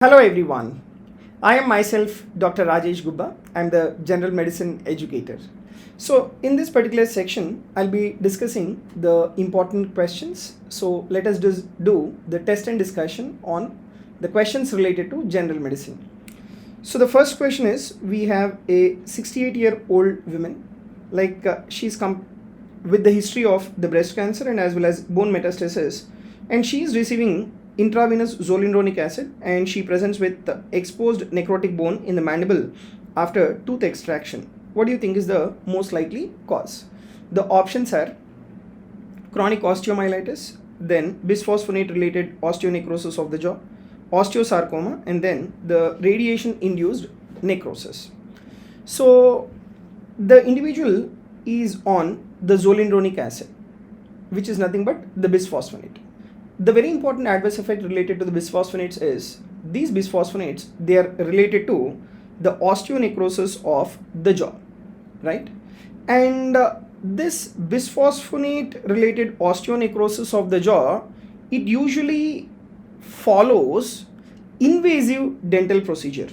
Hello everyone. I am myself Dr. Rajesh Gubba. I am the general medicine educator. So in this particular section, I'll be discussing the important questions. So let us do the test and discussion on the questions related to general medicine. So the first question is, we have a 68-year-old woman, she's come with the history of the breast cancer and as well as bone metastasis, and she is receiving intravenous zoledronic acid, and she presents with exposed necrotic bone in the mandible after tooth extraction. What do you think is the most likely cause? The options are chronic osteomyelitis, then bisphosphonate related osteonecrosis of the jaw, osteosarcoma, and then the radiation induced necrosis. So the individual is on the zoledronic acid, which is nothing but the bisphosphonate. The very important adverse effect related to the bisphosphonates is these bisphosphonates, they are related to the osteonecrosis of the jaw, right? And this bisphosphonate related osteonecrosis of the jaw, it usually follows invasive dental procedure,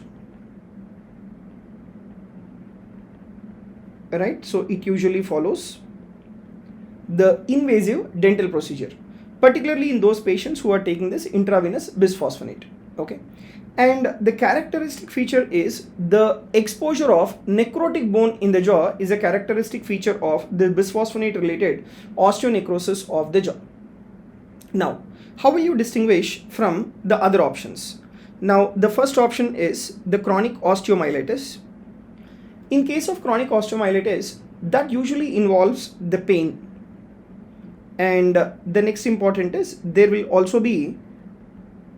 right? So it usually follows the invasive dental procedure, particularly in those patients who are taking this intravenous bisphosphonate, okay? And the characteristic feature is the exposure of necrotic bone in the jaw is a characteristic feature of the bisphosphonate related osteonecrosis of the jaw. Now, how will you distinguish from the other options? Now, the first option is the chronic osteomyelitis. In case of chronic osteomyelitis, that usually involves the pain. And the next important is there will also be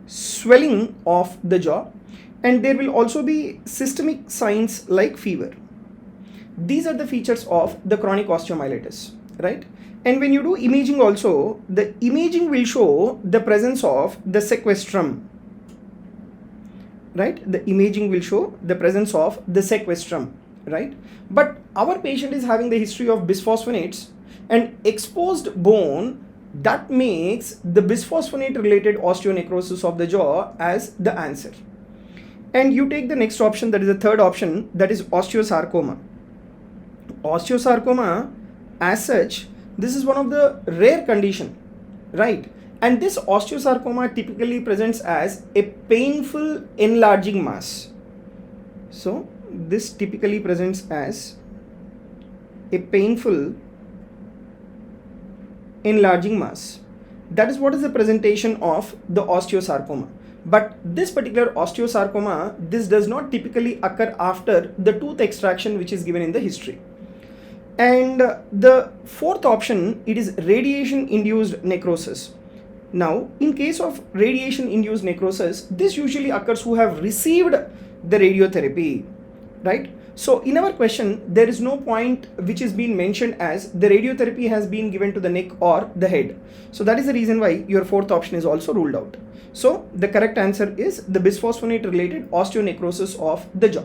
swelling of the jaw, and there will also be systemic signs like fever. These are the features of the chronic osteomyelitis, right? And when you do imaging also, the imaging will show the presence of the sequestrum, right? The imaging will show the presence of the sequestrum, right? But our patient is having the history of bisphosphonates and exposed bone, that makes the bisphosphonate related osteonecrosis of the jaw as the answer. And you take the next option, that is the third option, that is osteosarcoma. Osteosarcoma as such, this is one of the rare condition, right? And this osteosarcoma typically presents as a painful enlarging mass. So this typically presents as a painful enlarging mass. That is what is the presentation of the osteosarcoma. But this particular osteosarcoma, this does not typically occur after the tooth extraction which is given in the history. And the fourth option, it is radiation induced necrosis. Now, in case of radiation induced necrosis, this usually occurs who have received the radiotherapy, right? So in our question, there is no point which is being mentioned as the radiotherapy has been given to the neck or the head. So that is the reason why your fourth option is also ruled out. So the correct answer is the bisphosphonate related osteonecrosis of the jaw.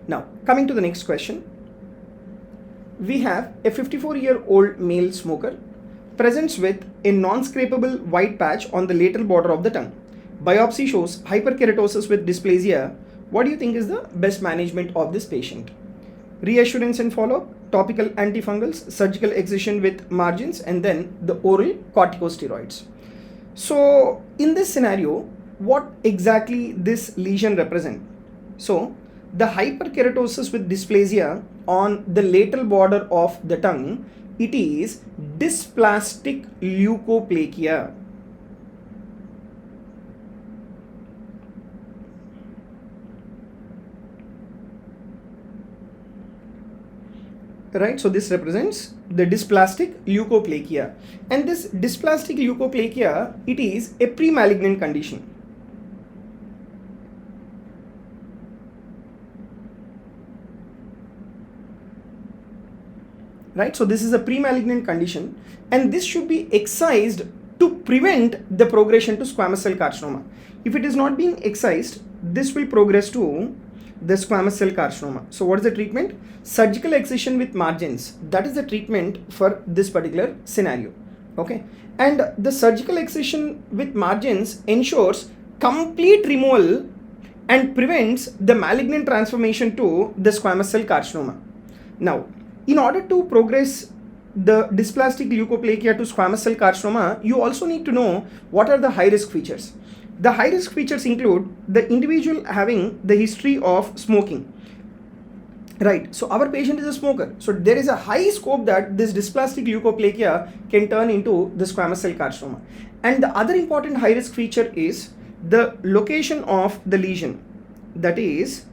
Now, coming to the next question. We have a 54-year-old male smoker presents with a non-scrapable white patch on the lateral border of the tongue. Biopsy shows hyperkeratosis with dysplasia. What do you think is the best management of this patient? Reassurance and follow-up, topical antifungals, surgical excision with margins, and then the oral corticosteroids. So in this scenario, what exactly this lesion represent? So the hyperkeratosis with dysplasia on the lateral border of the tongue, it is dysplastic leukoplakia. Right, so this represents the dysplastic leukoplakia, and this dysplastic leukoplakia, it is a pre-malignant condition. Right, so this is a pre-malignant condition, and this should be excised to prevent the progression to squamous cell carcinoma. If it is not being excised, this will progress to the squamous cell carcinoma. So what is the treatment? Surgical excision with margins. That is the treatment for this particular scenario. Okay, and the surgical excision with margins ensures complete removal and prevents the malignant transformation to the squamous cell carcinoma. Now, in order to progress the dysplastic leukoplakia to squamous cell carcinoma, you also need to know what are the high risk features. The high risk features include the individual having the history of smoking. Right, so our patient is a smoker. So there is a high scope that this dysplastic leukoplakia can turn into the squamous cell carcinoma. And the other important high risk feature is the location of the lesion. That is,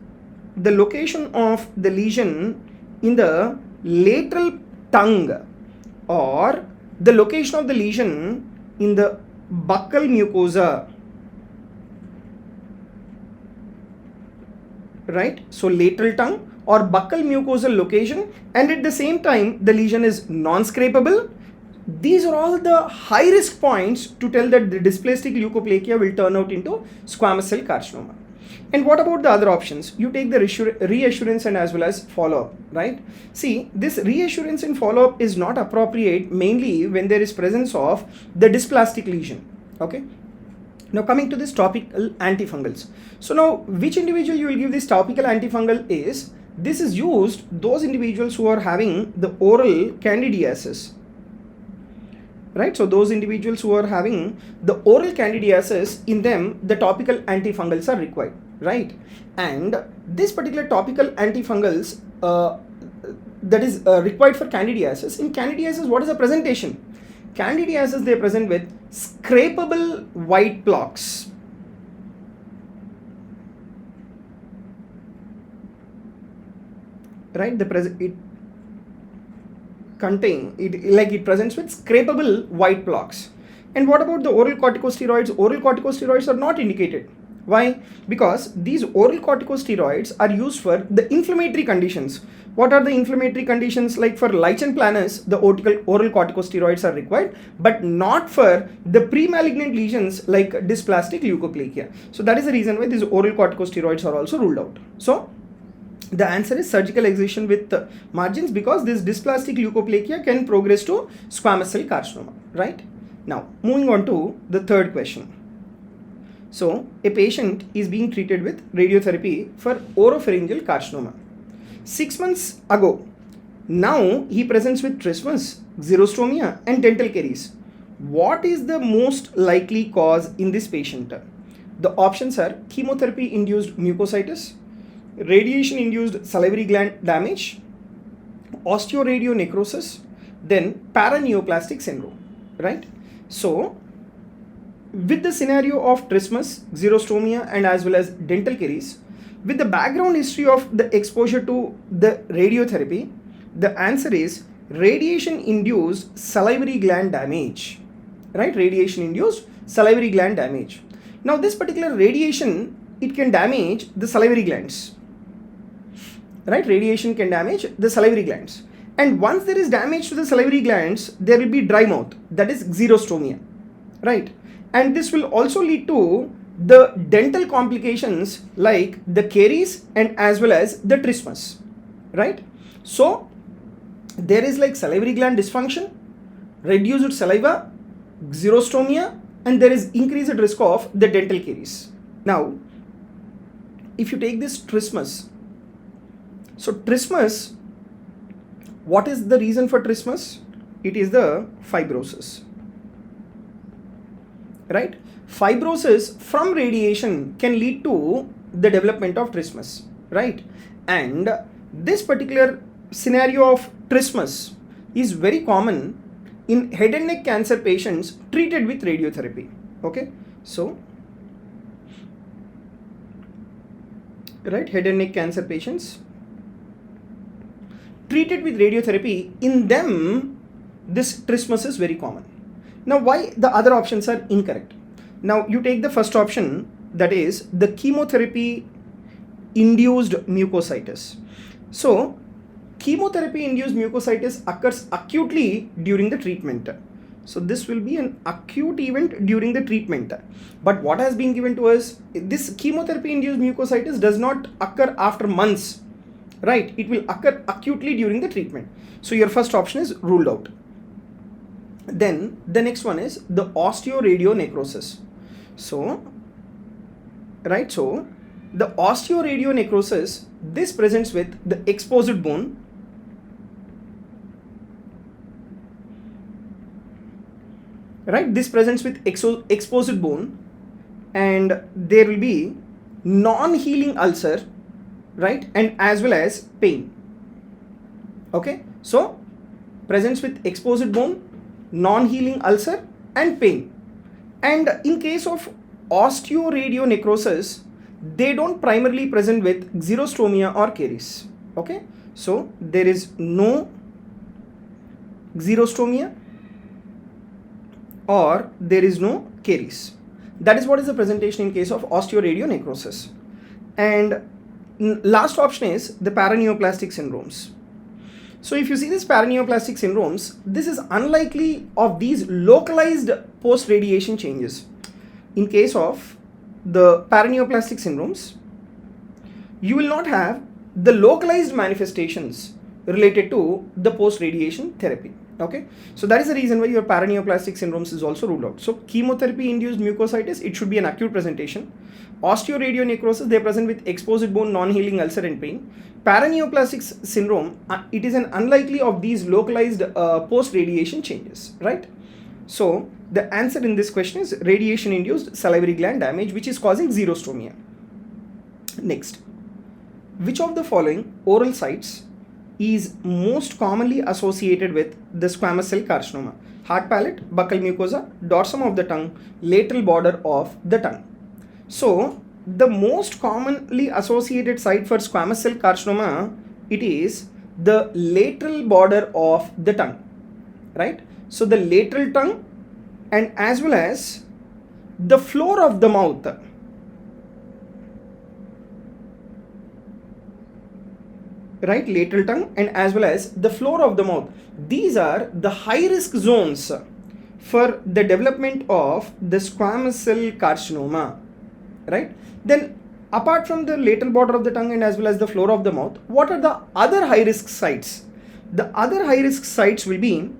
the location of the lesion in the lateral tongue or the location of the lesion in the buccal mucosa. Right, so lateral tongue or buccal mucosal location, and at the same time the lesion is non-scrapable. These are all the high risk points to tell that the dysplastic leukoplakia will turn out into squamous cell carcinoma. And what about the other options? You take the reassurance and as well as follow-up, right? See, this reassurance and follow-up is not appropriate mainly when there is presence of the dysplastic lesion, okay? Now coming to this topical antifungals. So now which individual you will give this topical antifungal is, this is used those individuals who are having the oral candidiasis. Right, so those individuals who are having the oral candidiasis, in them the topical antifungals are required, right? And this particular topical antifungals that is required for candidiasis. In candidiasis, what is the presentation? Candidiasis, they present with scrapable white plaques. Right, it presents with scrapable white plaques. And what about the oral corticosteroids? Oral corticosteroids are not indicated. Why? Because these oral corticosteroids are used for the inflammatory conditions. What are the inflammatory conditions? Like for lichen planus, the oral corticosteroids are required, but not for the pre-malignant lesions like dysplastic leukoplakia. So that is the reason why these oral corticosteroids are also ruled out. So the answer is surgical excision with margins, because this dysplastic leukoplakia can progress to squamous cell carcinoma, right? Now, moving on to the third question. So, a patient is being treated with radiotherapy for oropharyngeal carcinoma. 6 months ago, now he presents with trismus, xerostomia and dental caries. What is the most likely cause in this patient? The options are chemotherapy-induced mucositis, radiation-induced salivary gland damage, osteoradionecrosis, then paraneoplastic syndrome, right? So, with the scenario of trismus, xerostomia and as well as dental caries, with the background history of the exposure to the radiotherapy, the answer is radiation-induced salivary gland damage, right? Radiation-induced salivary gland damage. Now, this particular radiation, it can damage the salivary glands. Right, radiation can damage the salivary glands, and once there is damage to the salivary glands, there will be dry mouth, that is xerostomia, right? And this will also lead to the dental complications like the caries and as well as the trismus, right? So there is like salivary gland dysfunction, reduced saliva, xerostomia, and there is increased risk of the dental caries. Now, if you take this trismus, so trismus, what is the reason for trismus? It is the fibrosis, right? Fibrosis from radiation can lead to the development of trismus, right? And this particular scenario of trismus is very common in head and neck cancer patients treated with radiotherapy, okay? So, right, head and neck cancer patients treated with radiotherapy, in them this trismus is very common. Now, why the other options are incorrect? Now, you take the first option, that is the chemotherapy induced mucositis. So, chemotherapy induced mucositis occurs acutely during the treatment. So, this will be an acute event during the treatment. But what has been given to us, this chemotherapy induced mucositis does not occur after months. Right, it will occur acutely during the treatment. So your first option is ruled out. Then the next one is the osteoradionecrosis. So right? So the osteoradionecrosis, this presents with the exposed bone, right? This presents with exposed bone, and there will be non-healing ulcer, right? And as well as pain. Okay, so presents with exposed bone, non-healing ulcer and pain. And in case of osteoradionecrosis, they don't primarily present with xerostomia or caries. Okay, so there is no xerostomia or there is no caries. That is what is the presentation in case of osteoradionecrosis. And last option is the paraneoplastic syndromes. So if you see this paraneoplastic syndromes, this is unlikely of these localized post-radiation changes. In case of the paraneoplastic syndromes, you will not have the localized manifestations related to the post-radiation therapy. Okay, so that is the reason why your paraneoplastic syndromes is also ruled out. So chemotherapy induced mucositis, it should be an acute presentation. Osteoradionecrosis, they present with exposed bone, non-healing ulcer and pain. Paraneoplastic syndrome, it is an unlikely of these localized post-radiation changes, right? So the answer in this question is radiation induced salivary gland damage, which is causing xerostomia. Next, which of the following oral sites is most commonly associated with the squamous cell carcinoma? Hard palate, buccal mucosa, dorsum of the tongue, lateral border of the tongue. So the most commonly associated site for squamous cell carcinoma, it is the lateral border of the tongue, right? So the lateral tongue and as well as the floor of the mouth, right? Lateral tongue and as well as the floor of the mouth. These are the high risk zones for the development of the squamous cell carcinoma, right? Then apart from the lateral border of the tongue and as well as the floor of the mouth, what are the other high risk sites? The other high risk sites will be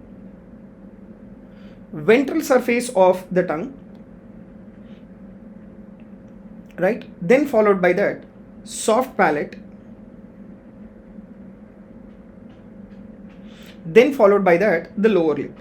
ventral surface of the tongue, right? Then followed by that soft palate, then followed by that the lower lip,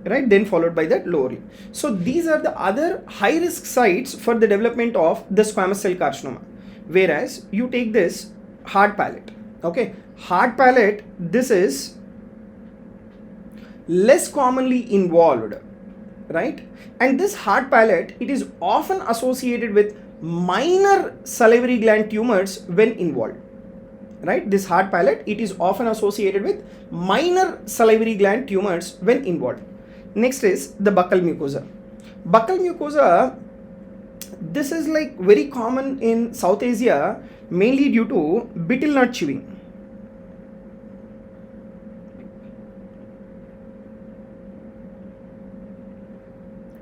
right? Then followed by that lower lip. So these are the other high risk sites for the development of the squamous cell carcinoma. Whereas you take this hard palate, okay? Hard palate, this is less commonly involved, right? And this hard palate, it is often associated with minor salivary gland tumors when involved, right? This hard palate, it is often associated with minor salivary gland tumors when involved. Next is the buccal mucosa. Buccal mucosa, this is like very common in South Asia, mainly due to betel nut chewing.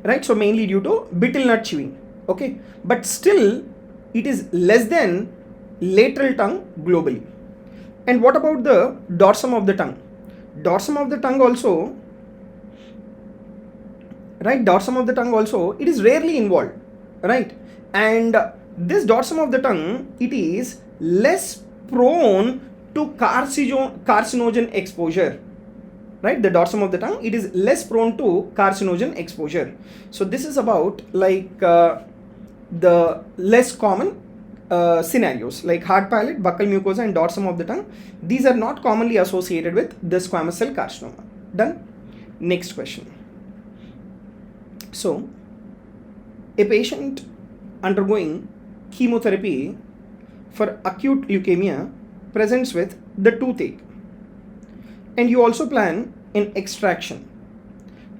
Right, so mainly due to betel nut chewing, okay, but still it is less than lateral tongue globally. And what about the dorsum of the tongue? Dorsum of the tongue also, right, dorsum of the tongue also, it is rarely involved, right? And this dorsum of the tongue, it is less prone to carcinogen exposure, right? The dorsum of the tongue, it is less prone to carcinogen exposure. So this is about like the less common scenarios like hard palate, buccal mucosa and dorsum of the tongue. These are not commonly associated with the squamous cell carcinoma. Done? Next question. So a patient undergoing chemotherapy for acute leukemia presents with the toothache, and you also plan an extraction,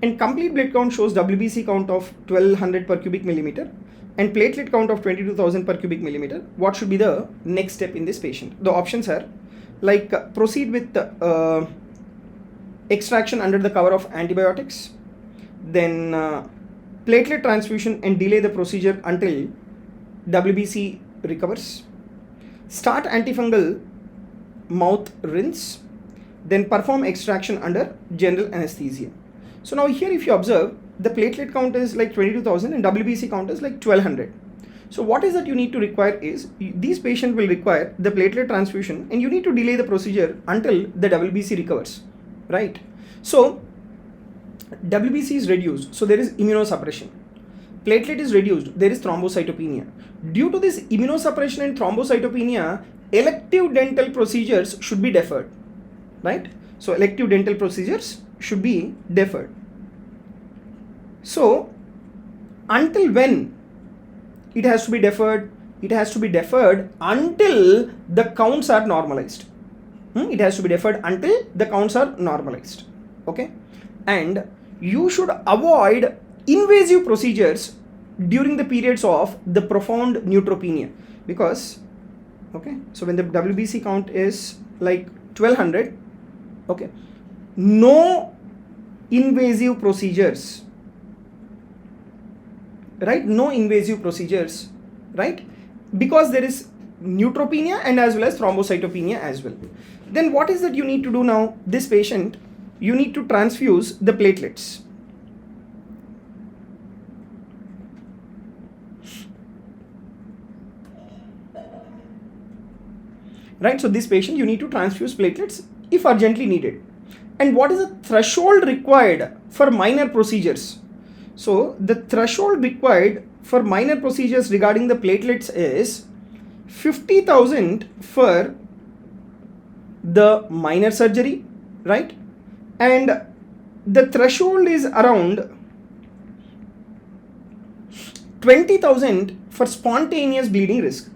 and complete blood count shows WBC count of 1200 per cubic millimeter and platelet count of 22,000 per cubic millimeter. What should be the next step in this patient? The options are like proceed with extraction under the cover of antibiotics, then platelet transfusion and delay the procedure until WBC recovers, start antifungal mouth rinse, then perform extraction under general anesthesia. So now here if you observe, the platelet count is like 22,000 and WBC count is like 1200. So what is that you need to require is, these patients will require the platelet transfusion and you need to delay the procedure until the WBC recovers, right? So WBC is reduced, so there is immunosuppression. Platelet is reduced, there is thrombocytopenia. Due to this immunosuppression and thrombocytopenia, elective dental procedures should be deferred, right? So elective dental procedures should be deferred. So until when it has to be deferred? It has to be deferred until the counts are normalized. It has to be deferred until the counts are normalized. Okay, and you should avoid invasive procedures during the periods of the profound neutropenia, because okay, so when the WBC count is like 1200, okay, no invasive procedures, right? No invasive procedures, right? Because there is neutropenia and as well as thrombocytopenia as well. Then what is that you need to do now? This patient, you need to transfuse the platelets. Right, so this patient you need to transfuse platelets if urgently needed. And what is the threshold required for minor procedures? So the threshold required for minor procedures regarding the platelets is 50,000 for the minor surgery, right? And the threshold is around 20,000 for spontaneous bleeding risk.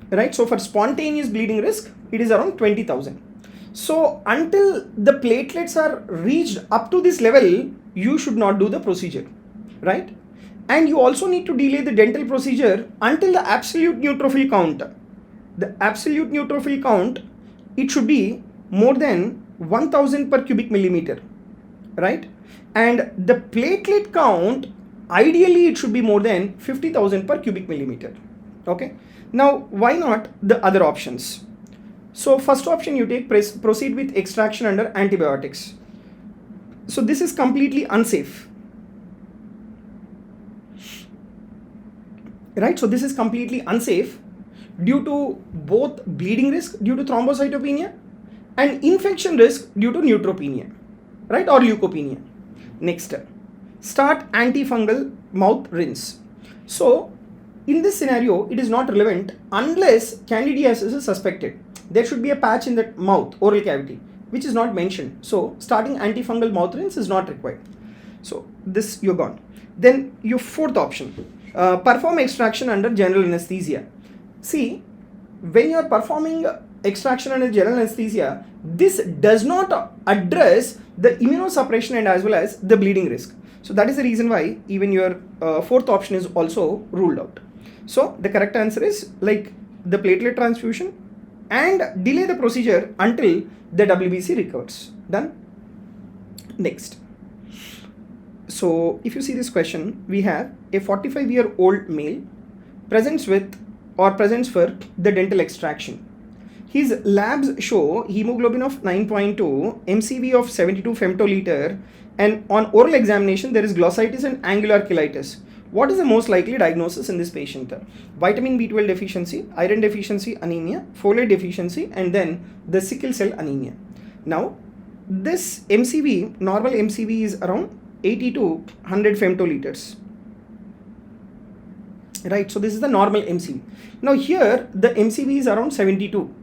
Right, so for spontaneous bleeding risk, it is around 20,000. So until the platelets are reached up to this level, you should not do the procedure, right? And you also need to delay the dental procedure until the absolute neutrophil count. The absolute neutrophil count, it should be more than 1000 per cubic millimeter, right? And the platelet count, ideally it should be more than 50,000 per cubic millimeter, okay? Now, why not the other options? So first option you take, proceed with extraction under antibiotics. So this is completely unsafe, right? So this is completely unsafe due to both bleeding risk due to thrombocytopenia and infection risk due to neutropenia, right, or leukopenia. Next, start antifungal mouth rinse. So in this scenario, it is not relevant unless candidiasis is suspected. There should be a patch in the mouth, oral cavity, which is not mentioned. So starting antifungal mouth rinse is not required. So this you're gone. Then your fourth option, perform extraction under general anesthesia. See, when you are performing extraction under general anesthesia, this does not address the immunosuppression and as well as the bleeding risk. So that is the reason why even your fourth option is also ruled out. So the correct answer is like the platelet transfusion and delay the procedure until the WBC recovers. Done. Next. So if you see this question, we have a 45-year-old male presents for the dental extraction. His labs show hemoglobin of 9.2, MCV of 72 femtoliter, and on oral examination there is glossitis and angular cheilitis. What is the most likely diagnosis in this patient? Vitamin B12 deficiency, iron deficiency, anemia, folate deficiency, and then the sickle cell anemia. Now, this MCV, normal MCV is around 80 to 100 femtoliters. Right, so this is the normal MCV. Now here, the MCV is around 72.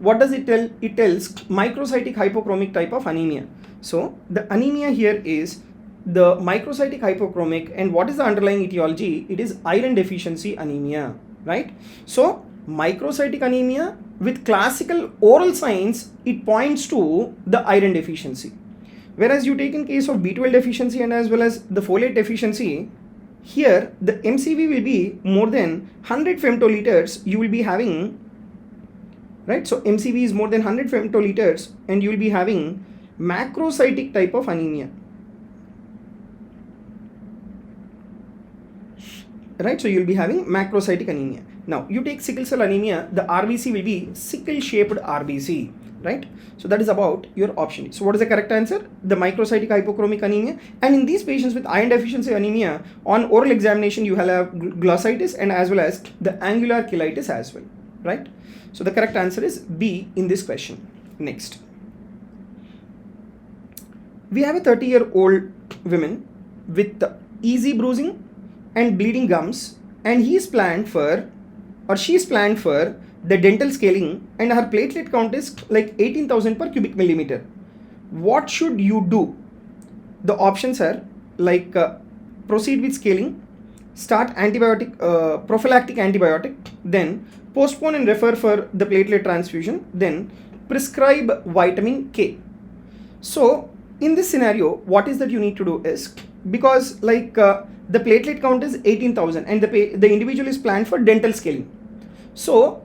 What does it tell? It tells microcytic hypochromic type of anemia. So the anemia here is the microcytic hypochromic, and what is the underlying etiology? It is iron deficiency anemia, right? So microcytic anemia with classical oral signs, it points to the iron deficiency. Whereas you take in case of B12 deficiency and as well as the folate deficiency, here the MCV will be more than 100 femtoliters you will be having, right? So MCV is more than 100 femtoliters and you will be having macrocytic type of anemia. right? So you'll be having macrocytic anemia. Now you take sickle cell anemia, the RBC will be sickle shaped RBC, right? So that is about your option. So what is the correct answer? The microcytic hypochromic anemia. And in these patients with iron deficiency anemia, on oral examination you will have glossitis and as well as the angular cheilitis as well, right? So the correct answer is B in this question. Next, we have a 30-year-old woman with easy bruising and bleeding gums, and she is planned for the dental scaling, and her platelet count is like 18,000 per cubic millimeter. What should you do? The options are like proceed with scaling, start prophylactic antibiotic, then postpone and refer for the platelet transfusion, then prescribe vitamin K. So in this scenario, what is that you need to do is, because like the platelet count is 18,000 and the individual is planned for dental scaling. So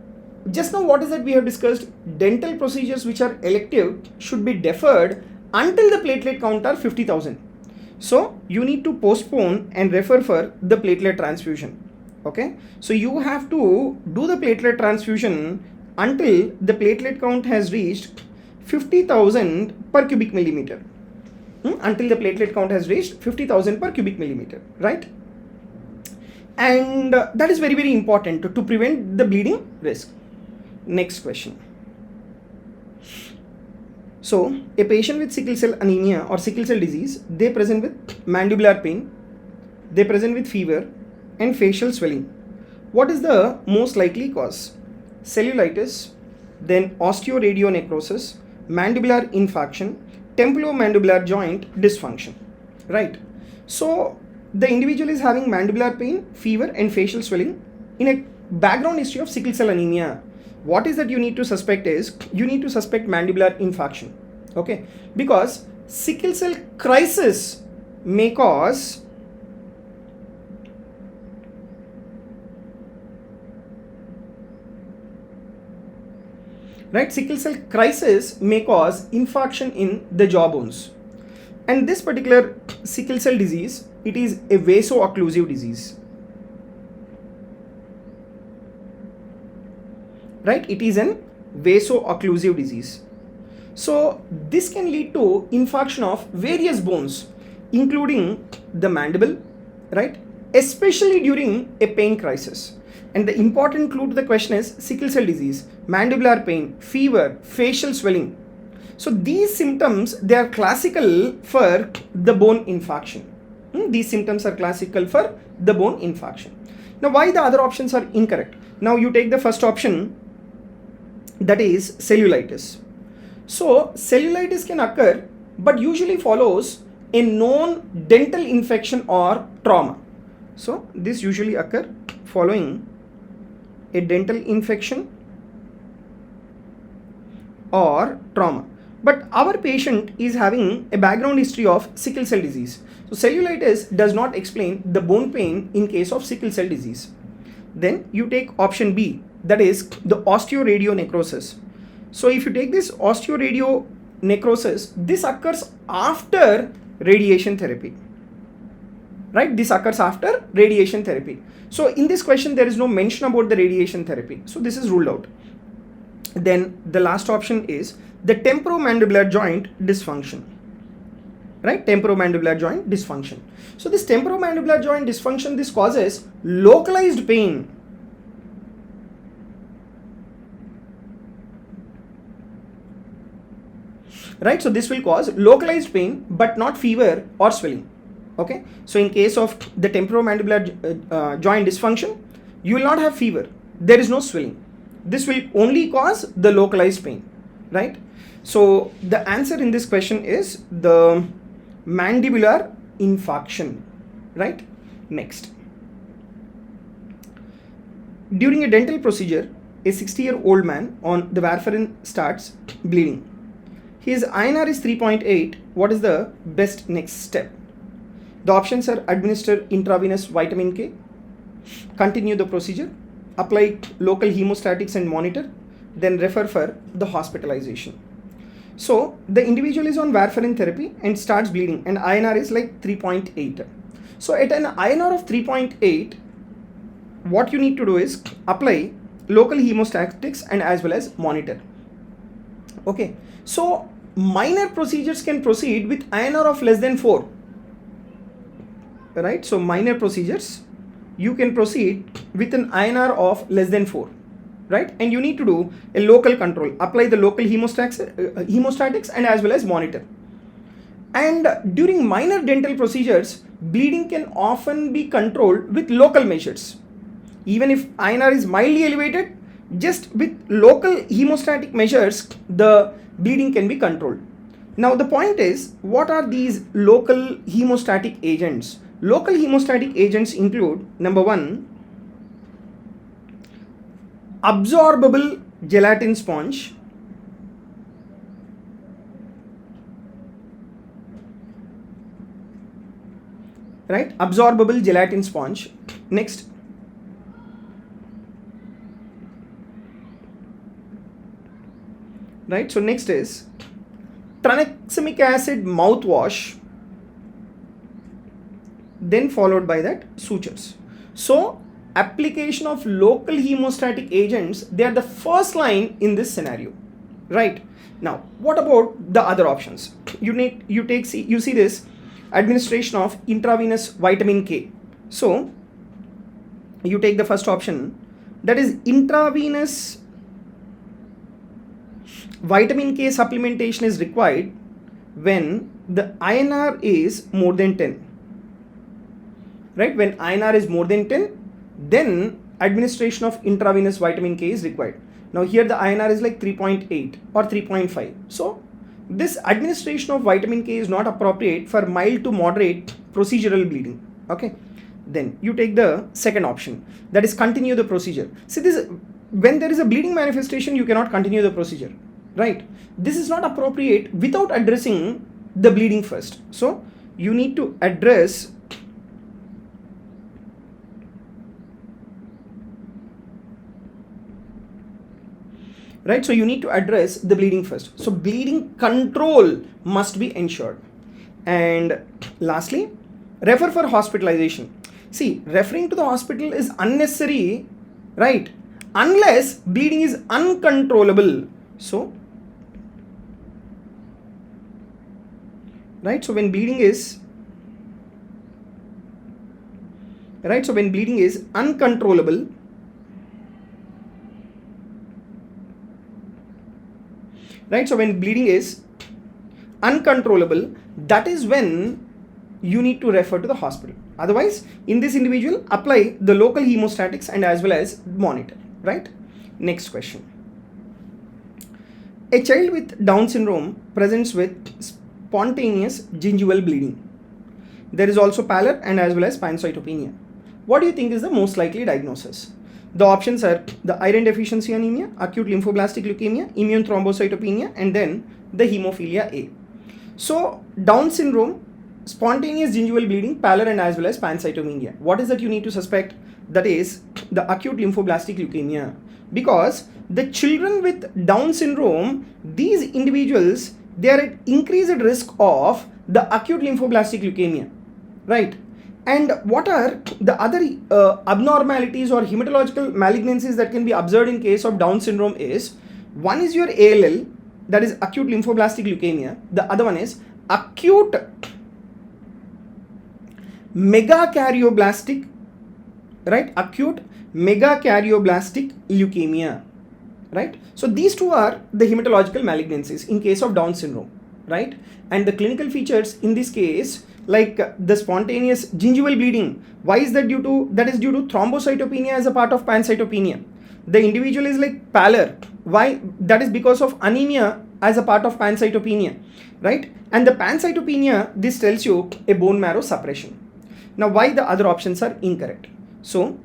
just now what is that we have discussed? Dental procedures which are elective should be deferred until the platelet count are 50,000. So you need to postpone and refer for the platelet transfusion. Okay, so you have to do the platelet transfusion until the platelet count has reached 50,000 per cubic millimeter. Until the platelet count has reached 50,000 per cubic millimeter, right? And that is very, very important to prevent the bleeding risk. Next question. So a patient with sickle cell anemia or sickle cell disease, they present with mandibular pain, they present with fever and facial swelling. What is the most likely cause? Cellulitis, then osteoradionecrosis, mandibular infarction, temporomandibular joint dysfunction, right? So the individual is having mandibular pain, fever and facial swelling in a background history of sickle cell anemia. What is that you need to suspect is, you need to suspect mandibular infarction, okay? Because sickle cell crisis may cause sickle cell crisis may cause infarction in the jawbones. And this particular sickle cell disease, it is a vaso-occlusive disease. Right? It is an vaso-occlusive disease. So this can lead to infarction of various bones, including the mandible, right? Especially during a pain crisis. And the important clue to the question is sickle cell disease, mandibular pain, fever, facial swelling. So these symptoms, they are classical for the bone infarction. These symptoms are classical for the bone infarction. Now why the other options are incorrect? Now you take the first option, that is cellulitis. So cellulitis can occur but usually follows a known dental infection or trauma. So this usually occur following a dental infection or trauma. But our patient is having a background history of sickle cell disease. So cellulitis does not explain the bone pain in case of sickle cell disease. Then you take option B, that is the osteoradionecrosis. So if you take this osteoradionecrosis, this occurs after radiation therapy. Right? This occurs after radiation therapy. So in this question, there is no mention about the radiation therapy. So this is ruled out. Then the last option is the temporomandibular joint dysfunction. Right? Temporomandibular joint dysfunction. So this temporomandibular joint dysfunction, this causes localized pain. Right? So this will cause localized pain but not fever or swelling. Okay, so in case of the temporomandibular joint dysfunction, you will not have fever, there is no swelling. This will only cause the localized pain, right? So the answer in this question is the mandibular infarction, right? Next, during a dental procedure, a 60-year-old man on the warfarin starts bleeding. His INR is 3.8. What is the best next step? The options are administer intravenous vitamin K, continue the procedure, apply local hemostatics and monitor, then refer for the hospitalization. So the individual is on warfarin therapy and starts bleeding and INR is like 3.8. So at an INR of 3.8, what you need to do is apply local hemostatics and as well as monitor. Okay, so minor procedures can proceed with INR of less than 4, right? So minor procedures you can proceed with an INR of less than 4, right? And you need to do a local control, apply the local hemostatics and as well as monitor. And during minor dental procedures, bleeding can often be controlled with local measures. Even if INR is mildly elevated, just with local hemostatic measures, the bleeding can be controlled. Now the point is, what are these local hemostatic agents? Local hemostatic agents include, number 1, absorbable gelatin sponge, right? Absorbable gelatin sponge. Next, right? So next is tranexamic acid mouthwash, then followed by that sutures. So application of local hemostatic agents, they are the first line in this scenario, right? Now what about the other options? You see this administration of intravenous vitamin K. So you take the first option, that is intravenous vitamin K supplementation is required when the INR is more than 10, right? When INR is more than 10, then administration of intravenous vitamin K is required. Now here the INR is like 3.8 or 3.5. So this administration of vitamin K is not appropriate for mild to moderate procedural bleeding. Okay, then you take the second option, that is continue the procedure. See, this, when there is a bleeding manifestation, you cannot continue the procedure, right? This is not appropriate without addressing the bleeding first. So you need to address right? So you need to address the bleeding first. So bleeding control must be ensured. And lastly, refer for hospitalization. See, referring to the hospital is unnecessary, right? Unless bleeding is uncontrollable. So, right? So when bleeding is, right? So when bleeding is uncontrollable, right? So when bleeding is uncontrollable, that is when you need to refer to the hospital. Otherwise, in this individual, apply the local hemostatics and as well as monitor, right? Next question. A child with Down syndrome presents with spontaneous gingival bleeding. There is also pallor and as well as pancytopenia. What do you think is the most likely diagnosis? The options are the iron deficiency anemia, acute lymphoblastic leukemia, immune thrombocytopenia, and then the hemophilia A. So Down syndrome, spontaneous gingival bleeding, pallor and as well as pancytopenia. What is that you need to suspect? That is the acute lymphoblastic leukemia. Because the children with Down syndrome, these individuals, they are at increased risk of the acute lymphoblastic leukemia, right? And what are the other abnormalities or hematological malignancies that can be observed in case of Down syndrome is, one is your ALL, that is acute lymphoblastic leukemia. The other one is acute megakaryoblast, right? Acute megakaryoblast leukemia, right? So these two are the hematological malignancies in case of Down syndrome, right? And the clinical features in this case, like the spontaneous gingival bleeding, why is that due to? That is due to thrombocytopenia as a part of pancytopenia. The individual is like pallor, why? That is because of anemia as a part of pancytopenia, right? And the pancytopenia, this tells you a bone marrow suppression. Now why the other options are incorrect? So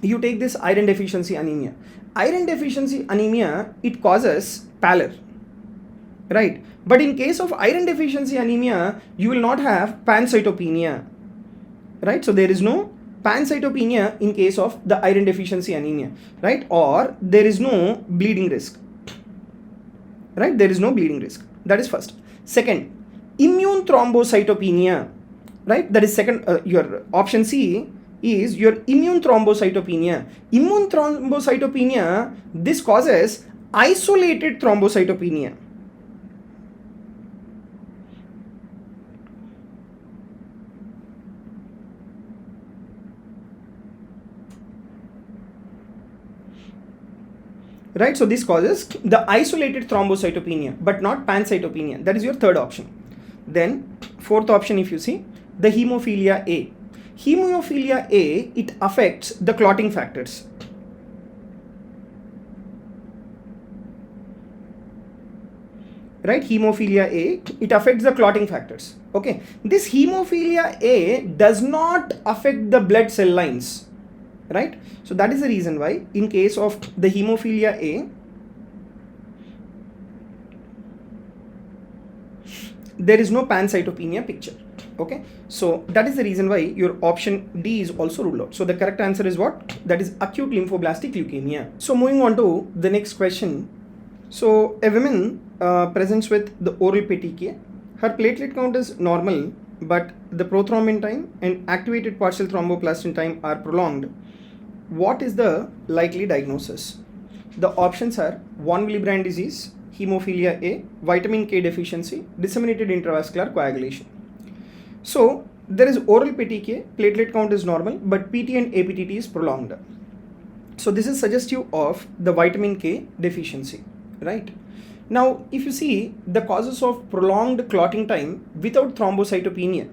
you take this iron deficiency anemia. Iron deficiency anemia, it causes pallor, right? But in case of iron deficiency anemia, you will not have pancytopenia, right? So there is no pancytopenia in case of the iron deficiency anemia, right? Or there is no bleeding risk, right? There is no bleeding risk. That is first. Second, immune thrombocytopenia, right? That is second, your option C, is your immune thrombocytopenia. Immune thrombocytopenia, this causes isolated thrombocytopenia. Right, so this causes the isolated thrombocytopenia, but not pancytopenia. That is your third option. Then fourth option, if you see, the hemophilia A. Hemophilia A, it affects the clotting factors. Right, hemophilia A, it affects the clotting factors. Okay, this hemophilia A does not affect the blood cell lines. Right, so that is the reason why in case of the hemophilia A, there is no pancytopenia picture. Okay, so that is the reason why your option D is also ruled out. So the correct answer is what? That is acute lymphoblastic leukemia. So moving on to the next question. So a woman presents with the oral petechiae. Her platelet count is normal, but the prothrombin time and activated partial thromboplastin time are prolonged. What is the likely diagnosis? The options are von Willebrand disease, hemophilia A, vitamin K deficiency, disseminated intravascular coagulation. So there is oral petechiae, platelet count is normal, but PT and APTT is prolonged. So this is suggestive of the vitamin K deficiency, right? Now, if you see the causes of prolonged clotting time without thrombocytopenia,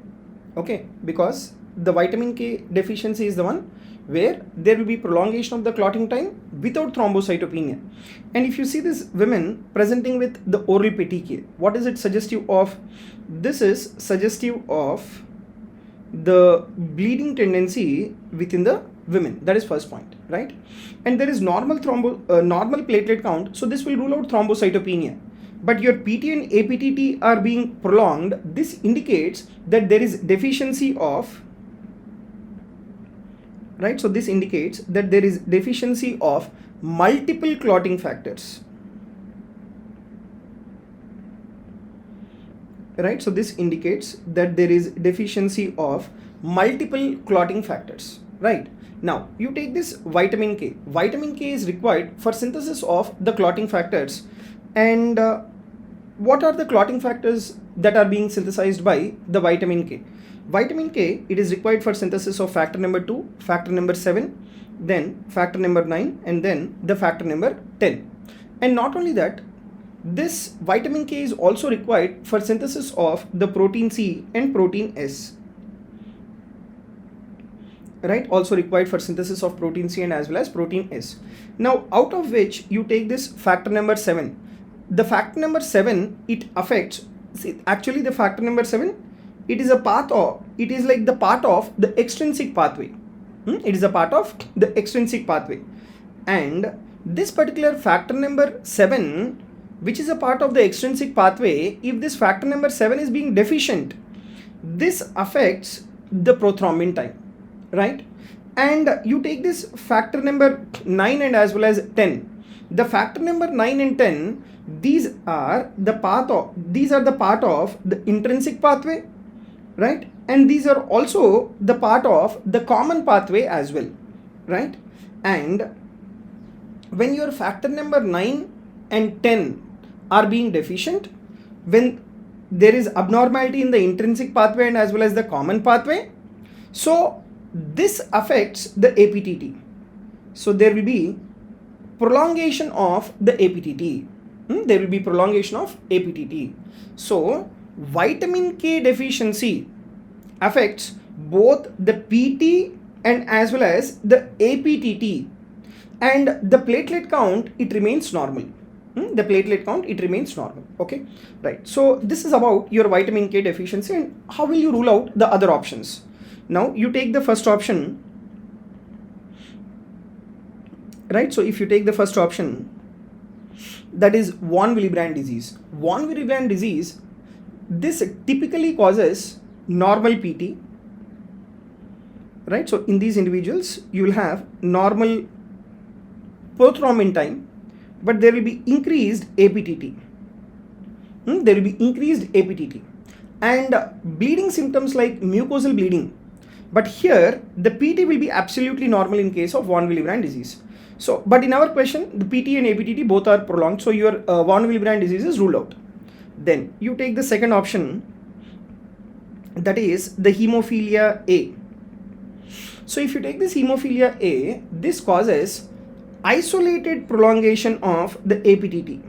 okay, because the vitamin K deficiency is the one where there will be prolongation of the clotting time without thrombocytopenia. And if you see this women presenting with the oral petechiae, what is it suggestive of? This is suggestive of the bleeding tendency within the women. That is first point, right? And there is normal normal platelet count, so this will rule out thrombocytopenia. But your PT and APTT are being prolonged. This indicates that there is deficiency of, right? So this indicates that there is deficiency of multiple clotting factors. Right? So this indicates that there is deficiency of multiple clotting factors. Right? Now you take this vitamin K. Vitamin K is required for synthesis of the clotting factors. And what are the clotting factors that are being synthesized by the vitamin K? Vitamin K, it is required for synthesis of factor number 2, factor number 7, then factor number 9, and then the factor number 10. And not only that, this vitamin K is also required for synthesis of the protein C and protein S. Right? Also required for synthesis of protein C and as well as protein S. Now, out of which you take this factor number 7. The factor number 7, it affects, see, actually the factor number 7, it is a part of, it is like the part of the extrinsic pathway. It is a part of the extrinsic pathway. And this particular factor number 7, which is a part of the extrinsic pathway, if this factor number 7 is being deficient, this affects the prothrombin time, right? And you take this factor number 9 and as well as 10. The factor number 9 and 10, these are the part of the intrinsic pathway, right? And these are also the part of the common pathway as well, right? And when your factor number 9 and 10 are being deficient, when there is abnormality in the intrinsic pathway and as well as the common pathway, so this affects the APTT. So there will be prolongation of the APTT. There will be prolongation of APTT. So vitamin K deficiency affects both the PT and as well as the APTT, and the platelet count, it remains normal. The platelet count, it remains normal. Okay, right. So this is about your vitamin K deficiency and how will you rule out the other options. Now you take the first option, right? So if you take the first option, that is von Willebrand disease. Von Willebrand disease, this typically causes normal PT, right? So in these individuals, you will have normal prothrombin time, but there will be increased APTT. There will be increased APTT and bleeding symptoms like mucosal bleeding. But here the PT will be absolutely normal in case of von Willebrand disease. So, but in our question, the PT and APTT both are prolonged, so your von Willebrand disease is ruled out. Then you take the second option, that is the hemophilia A. So if you take this hemophilia A, this causes isolated prolongation of the APTT.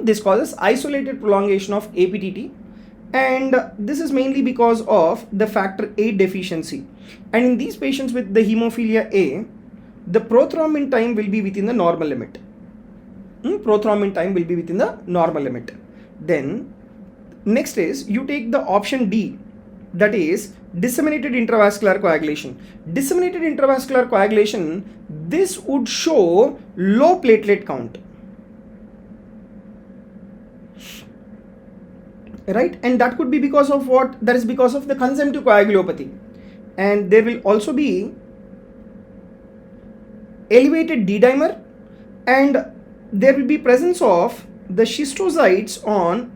This causes isolated prolongation of APTT, and this is mainly because of the factor VIII deficiency. And in these patients with the hemophilia A, the prothrombin time will be within the normal limit. Prothrombin time will be within the normal limit. Then next is you take the option D, that is disseminated intravascular coagulation. Disseminated intravascular coagulation, this would show low platelet count, right? And that could be because of what? That is because of the consumptive coagulopathy. And there will also be elevated D-dimer, and there will be presence of the schistocytes on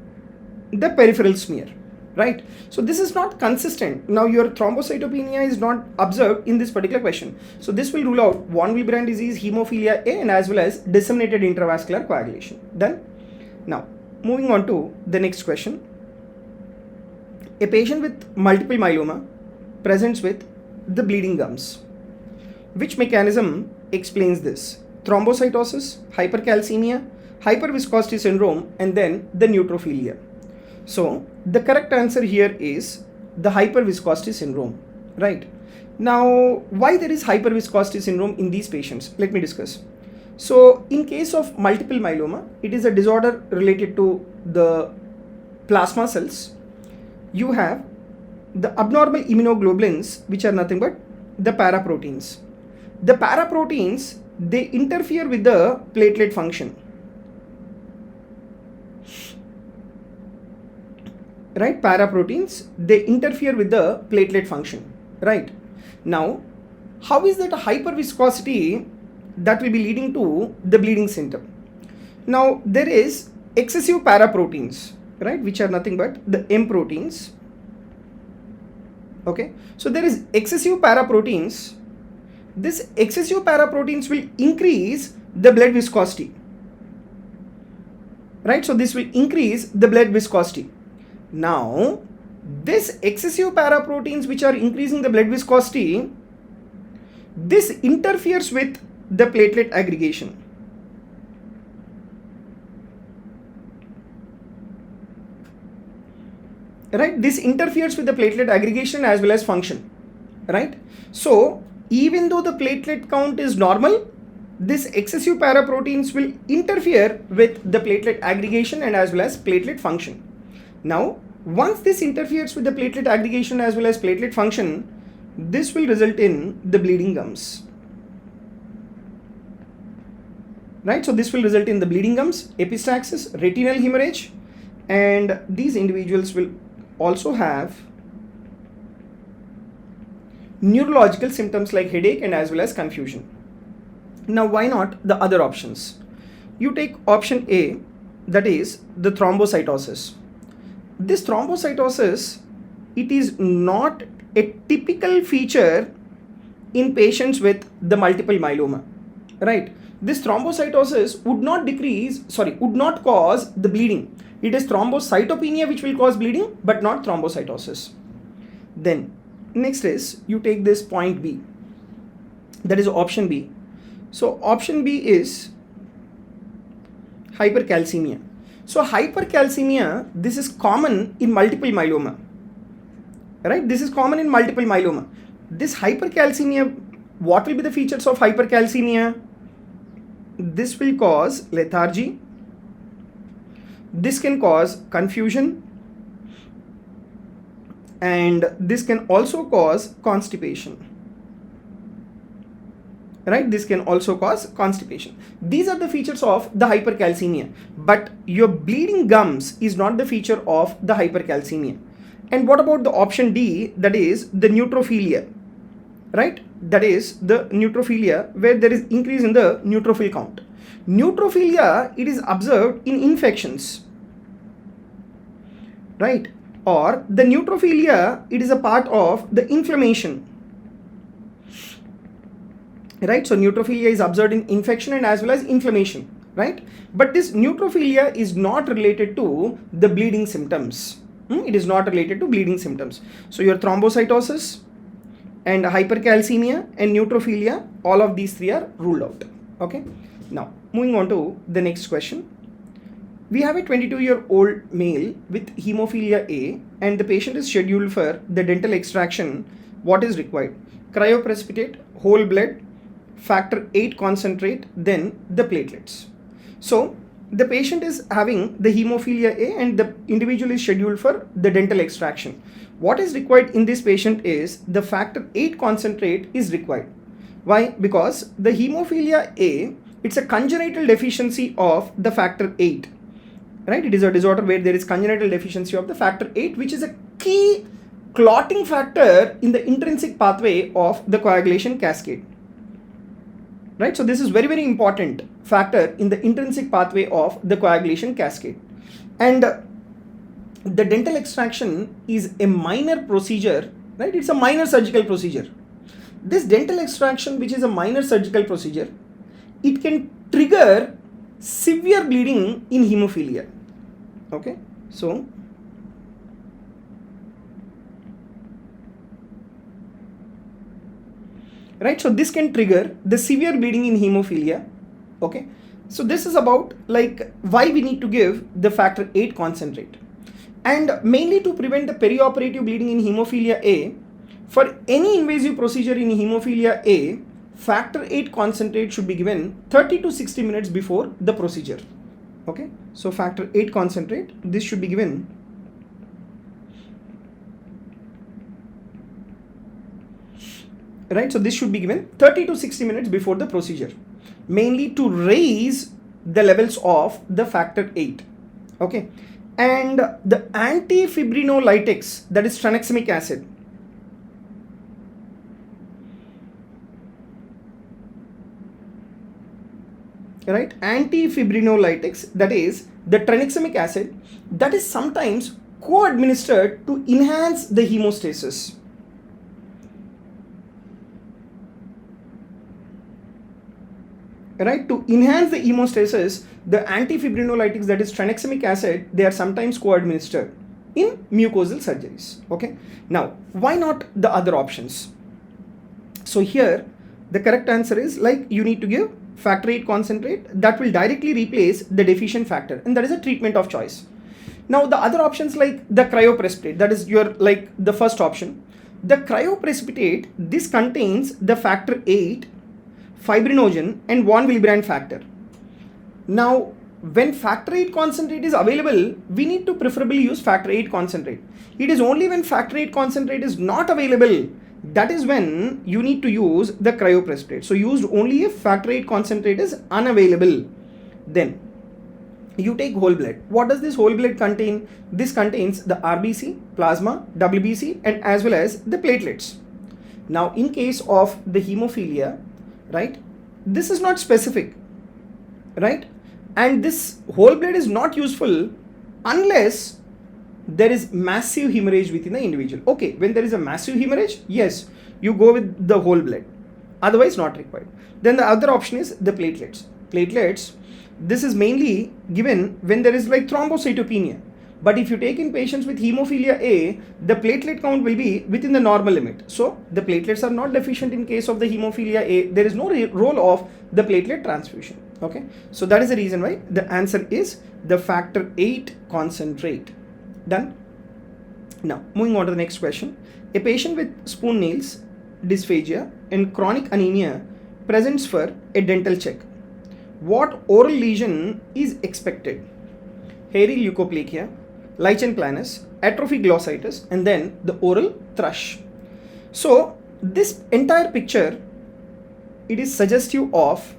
the peripheral smear, right? So this is not consistent. Now your thrombocytopenia is not observed in this particular question. So this will rule out von Willebrand disease, hemophilia A, and as well as disseminated intravascular coagulation. Done. Now moving on to the next question. A patient with multiple myeloma presents with the bleeding gums. Which mechanism explains this? Thrombocytosis, hypercalcemia, hyperviscosity syndrome, and then the neutrophilia. So the correct answer here is the hyperviscosity syndrome, right? Now, why there is hyperviscosity syndrome in these patients? Let me discuss. So in case of multiple myeloma, it is a disorder related to the plasma cells. You have the abnormal immunoglobulins, which are nothing but the paraproteins. The paraproteins, they interfere with the platelet function, right? Paraproteins, they interfere with the platelet function, right? Now, how is that a hyperviscosity that will be leading to the bleeding symptom? Now, there is excessive paraproteins, right, which are nothing but the M proteins. Okay, so there is excessive paraproteins. This excessive paraproteins will increase the blood viscosity, right? So this will increase the blood viscosity. Now, this excessive paraproteins which are increasing the blood viscosity, this interferes with the platelet aggregation. Right? This interferes with the platelet aggregation as well as function, right? So even though the platelet count is normal, this excessive paraproteins will interfere with the platelet aggregation and as well as platelet function. Now, once this interferes with the platelet aggregation as well as platelet function, this will result in the bleeding gums, right? So this will result in the bleeding gums, epistaxis, retinal hemorrhage, and these individuals will also have neurological symptoms like headache and as well as confusion. Now, why not the other options? You take option A, that is the thrombocytosis. This thrombocytosis, it is not a typical feature in patients with the multiple myeloma, right? This thrombocytosis would not cause the bleeding. It is thrombocytopenia which will cause bleeding, but not thrombocytosis. Then next is you take this point B, that is option B. So option B is hypercalcemia. So hypercalcemia, this is common in multiple myeloma, right? This is common in multiple myeloma. This hypercalcemia, what will be the features of hypercalcemia? This will cause lethargy. This can cause confusion, and this can also cause constipation, right? This can also cause constipation. These are the features of the hypercalcemia, but your bleeding gums is not the feature of the hypercalcemia. And what about the option D, that is the neutrophilia, right? That is the neutrophilia where there is increase in the neutrophil count. Neutrophilia, it is observed in infections, right? or the neutrophilia, it is a part of the inflammation, right? So neutrophilia is observed in infection and as well as inflammation, right? But this neutrophilia is not related to the bleeding symptoms. It is not related to bleeding symptoms. So your thrombocytosis and hypercalcemia and neutrophilia, all of these three are ruled out. Okay. Now moving on to the next question. We have a 22-year-old male with hemophilia A and the patient is scheduled for the dental extraction. What is required? Cryoprecipitate, whole blood, factor 8 concentrate, then the platelets. So the patient is having the hemophilia A and the individual is scheduled for the dental extraction. What is required in this patient is the factor 8 concentrate is required. Why? Because the hemophilia A, it's a congenital deficiency of the factor 8. Right? It is a disorder where there is congenital deficiency of the factor 8, which is a key clotting factor in the intrinsic pathway of the coagulation cascade. Right? So this is very, very important factor in the intrinsic pathway of the coagulation cascade. And the dental extraction is a minor procedure, right? It's a minor surgical procedure. This dental extraction, which is a minor surgical procedure, it can trigger severe bleeding in hemophilia. Okay, so right, so this can trigger the severe bleeding in hemophilia. Okay, so this is about like why we need to give the factor 8 concentrate, and mainly to prevent the perioperative bleeding in hemophilia A. For any invasive procedure in hemophilia A, factor 8 concentrate should be given 30 to 60 minutes before the procedure. Okay, so factor 8 concentrate, this should be given right, so this should be given 30 to 60 minutes before the procedure, mainly to raise the levels of the factor 8. Okay, and the antifibrinolytics, that is tranexamic acid, right, antifibrinolytics, that is the tranexamic acid, that is sometimes co-administered to enhance the hemostasis. Right, to enhance the hemostasis, the antifibrinolytics, that is tranexamic acid, they are sometimes co-administered in mucosal surgeries. Okay, now why not the other options? So here the correct answer is like you need to give factor 8 concentrate that will directly replace the deficient factor, and that is a treatment of choice. Now the other options like the cryoprecipitate, that is your like the first option. The cryoprecipitate, this contains the factor 8, fibrinogen and von Willebrand factor. Now when factor 8 concentrate is available, we need to preferably use factor 8 concentrate. It is only when factor 8 concentrate is not available, that is when you need to use the cryoprecipitate. So used only if factor 8 concentrate is unavailable. Then you take whole blood. What does this whole blood contain? This contains the RBC, plasma, WBC and as well as the platelets. Now in case of the hemophilia, right, this is not specific, right, and this whole blood is not useful unless there is massive hemorrhage within the individual. Okay, when there is a massive hemorrhage, yes, you go with the whole blood, otherwise not required. Then the other option is the platelets. Platelets, this is mainly given when there is like thrombocytopenia, but if you take in patients with hemophilia A, the platelet count will be within the normal limit. So the platelets are not deficient in case of the hemophilia A. There is no role of the platelet transfusion. Okay, so that is the reason why the answer is the factor 8 concentrate. Done. Now moving on to the next question. A patient with spoon nails, dysphagia and chronic anemia presents for a dental check. What oral lesion is expected? Hairy leukoplakia, lichen planus, atrophy glossitis and then the oral thrush. So this entire picture, it is suggestive of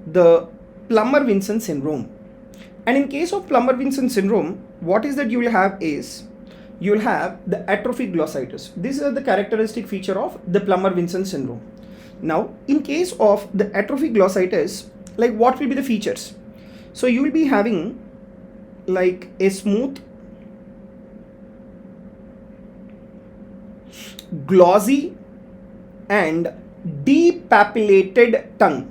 the Plummer-Vinson syndrome. And in case of Plummer-Vinson syndrome, what is that you will have is, you will have the atrophy glossitis. This is the characteristic feature of the Plummer-Vinson syndrome. Now, in case of the atrophy glossitis, like what will be the features? So you will be having like a smooth glossy and depapillated tongue.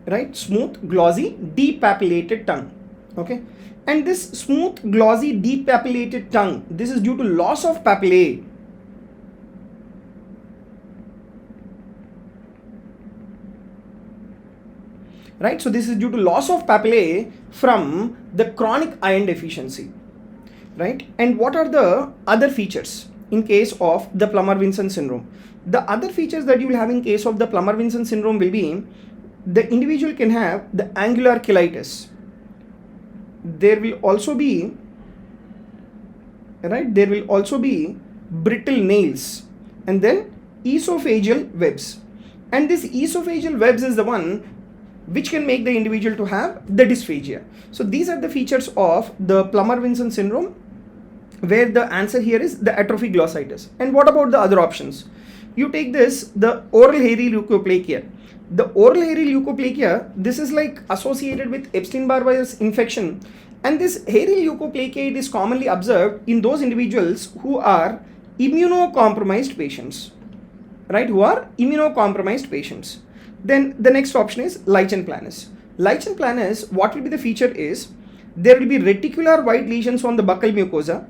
Right, smooth, glossy, depapillated tongue. Okay, and this smooth, glossy, depapillated tongue, this is due to loss of papillae. Right, so this is due to loss of papillae from the chronic iron deficiency. Right, and what are the other features in case of the Plummer-Vinson syndrome? The other features that you will have in case of the Plummer-Vinson syndrome will be the individual can have the angular cheilitis. There will also be, right, there will also be brittle nails, and then esophageal webs. And this esophageal webs is the one which can make the individual to have the dysphagia. So these are the features of the Plummer-Vinson syndrome, where the answer here is the atrophy glossitis. And what about the other options? You take this, the oral hairy leukoplakia. The oral hairy leukoplakia, this is like associated with Epstein-Barr virus infection, and this hairy leukoplakia, it is commonly observed in those individuals who are immunocompromised patients, right, who are immunocompromised patients. Then the next option is lichen planus. Lichen planus, what will be the feature is, there will be reticular white lesions on the buccal mucosa,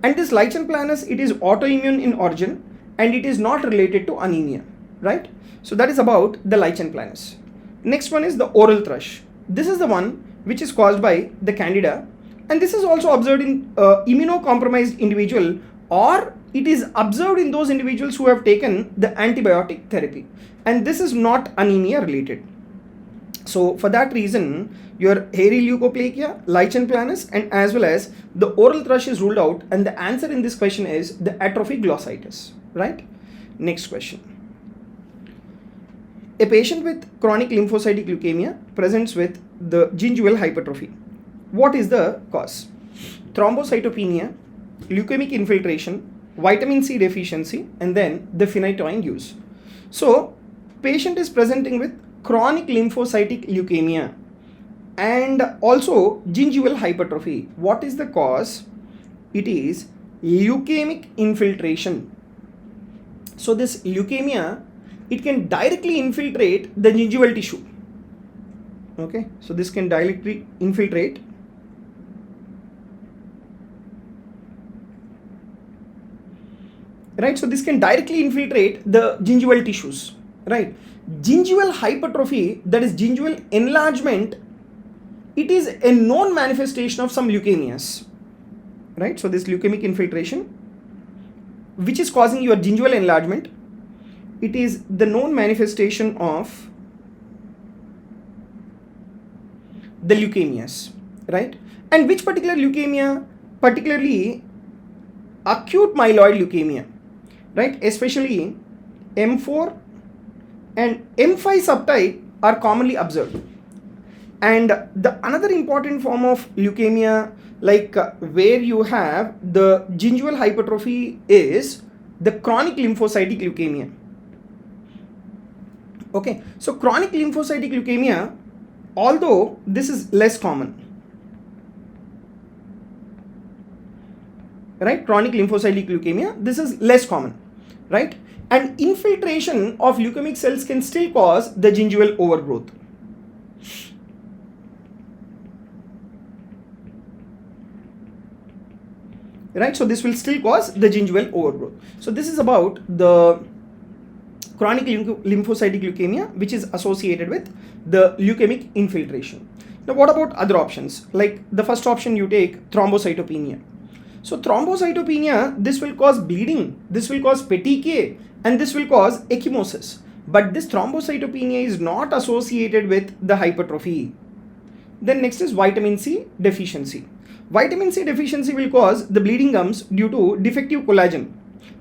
and this lichen planus, it is autoimmune in origin, and it is not related to anemia, right? So that is about the lichen planus. Next one is the oral thrush. This is the one which is caused by the candida, and this is also observed in immunocompromised individual, or it is observed in those individuals who have taken the antibiotic therapy, and this is not anemia related. So for that reason, your hairy leukoplakia, lichen planus, and as well as the oral thrush is ruled out, and the answer in this question is the atrophy glossitis, right? Next question. A patient with chronic lymphocytic leukemia presents with the gingival hypertrophy. What is the cause? Thrombocytopenia, leukemic infiltration, vitamin C deficiency, and then the phenytoin use. So patient is presenting with chronic lymphocytic leukemia and also gingival hypertrophy. What is the cause? It is leukemic infiltration. So this leukemia, it can directly infiltrate the gingival tissue. Okay, so this can directly infiltrate. Right, so this can directly infiltrate the gingival tissues. Right, gingival hypertrophy, that is gingival enlargement, it is a known manifestation of some leukemias. Right, so this leukemic infiltration, which is causing your gingival enlargement, it is the known manifestation of the leukemias, right? And which particular leukemia? Particularly acute myeloid leukemia, right? Especially M4 and M5 subtype are commonly observed. And the another important form of leukemia, like where you have the gingival hypertrophy, is the chronic lymphocytic leukemia. Okay, so chronic lymphocytic leukemia, although this is less common, right? Chronic lymphocytic leukemia, this is less common, right? And infiltration of leukemic cells can still cause the gingival overgrowth. Right, so this will still cause the gingival overgrowth. So this is about the chronic lymphocytic leukemia, which is associated with the leukemic infiltration. Now what about other options? Like the first option, you take thrombocytopenia. So thrombocytopenia, this will cause bleeding, this will cause petechiae, and this will cause ecchymosis. But this thrombocytopenia is not associated with the hypertrophy. Then next is vitamin C deficiency. Vitamin C deficiency will cause the bleeding gums due to defective collagen.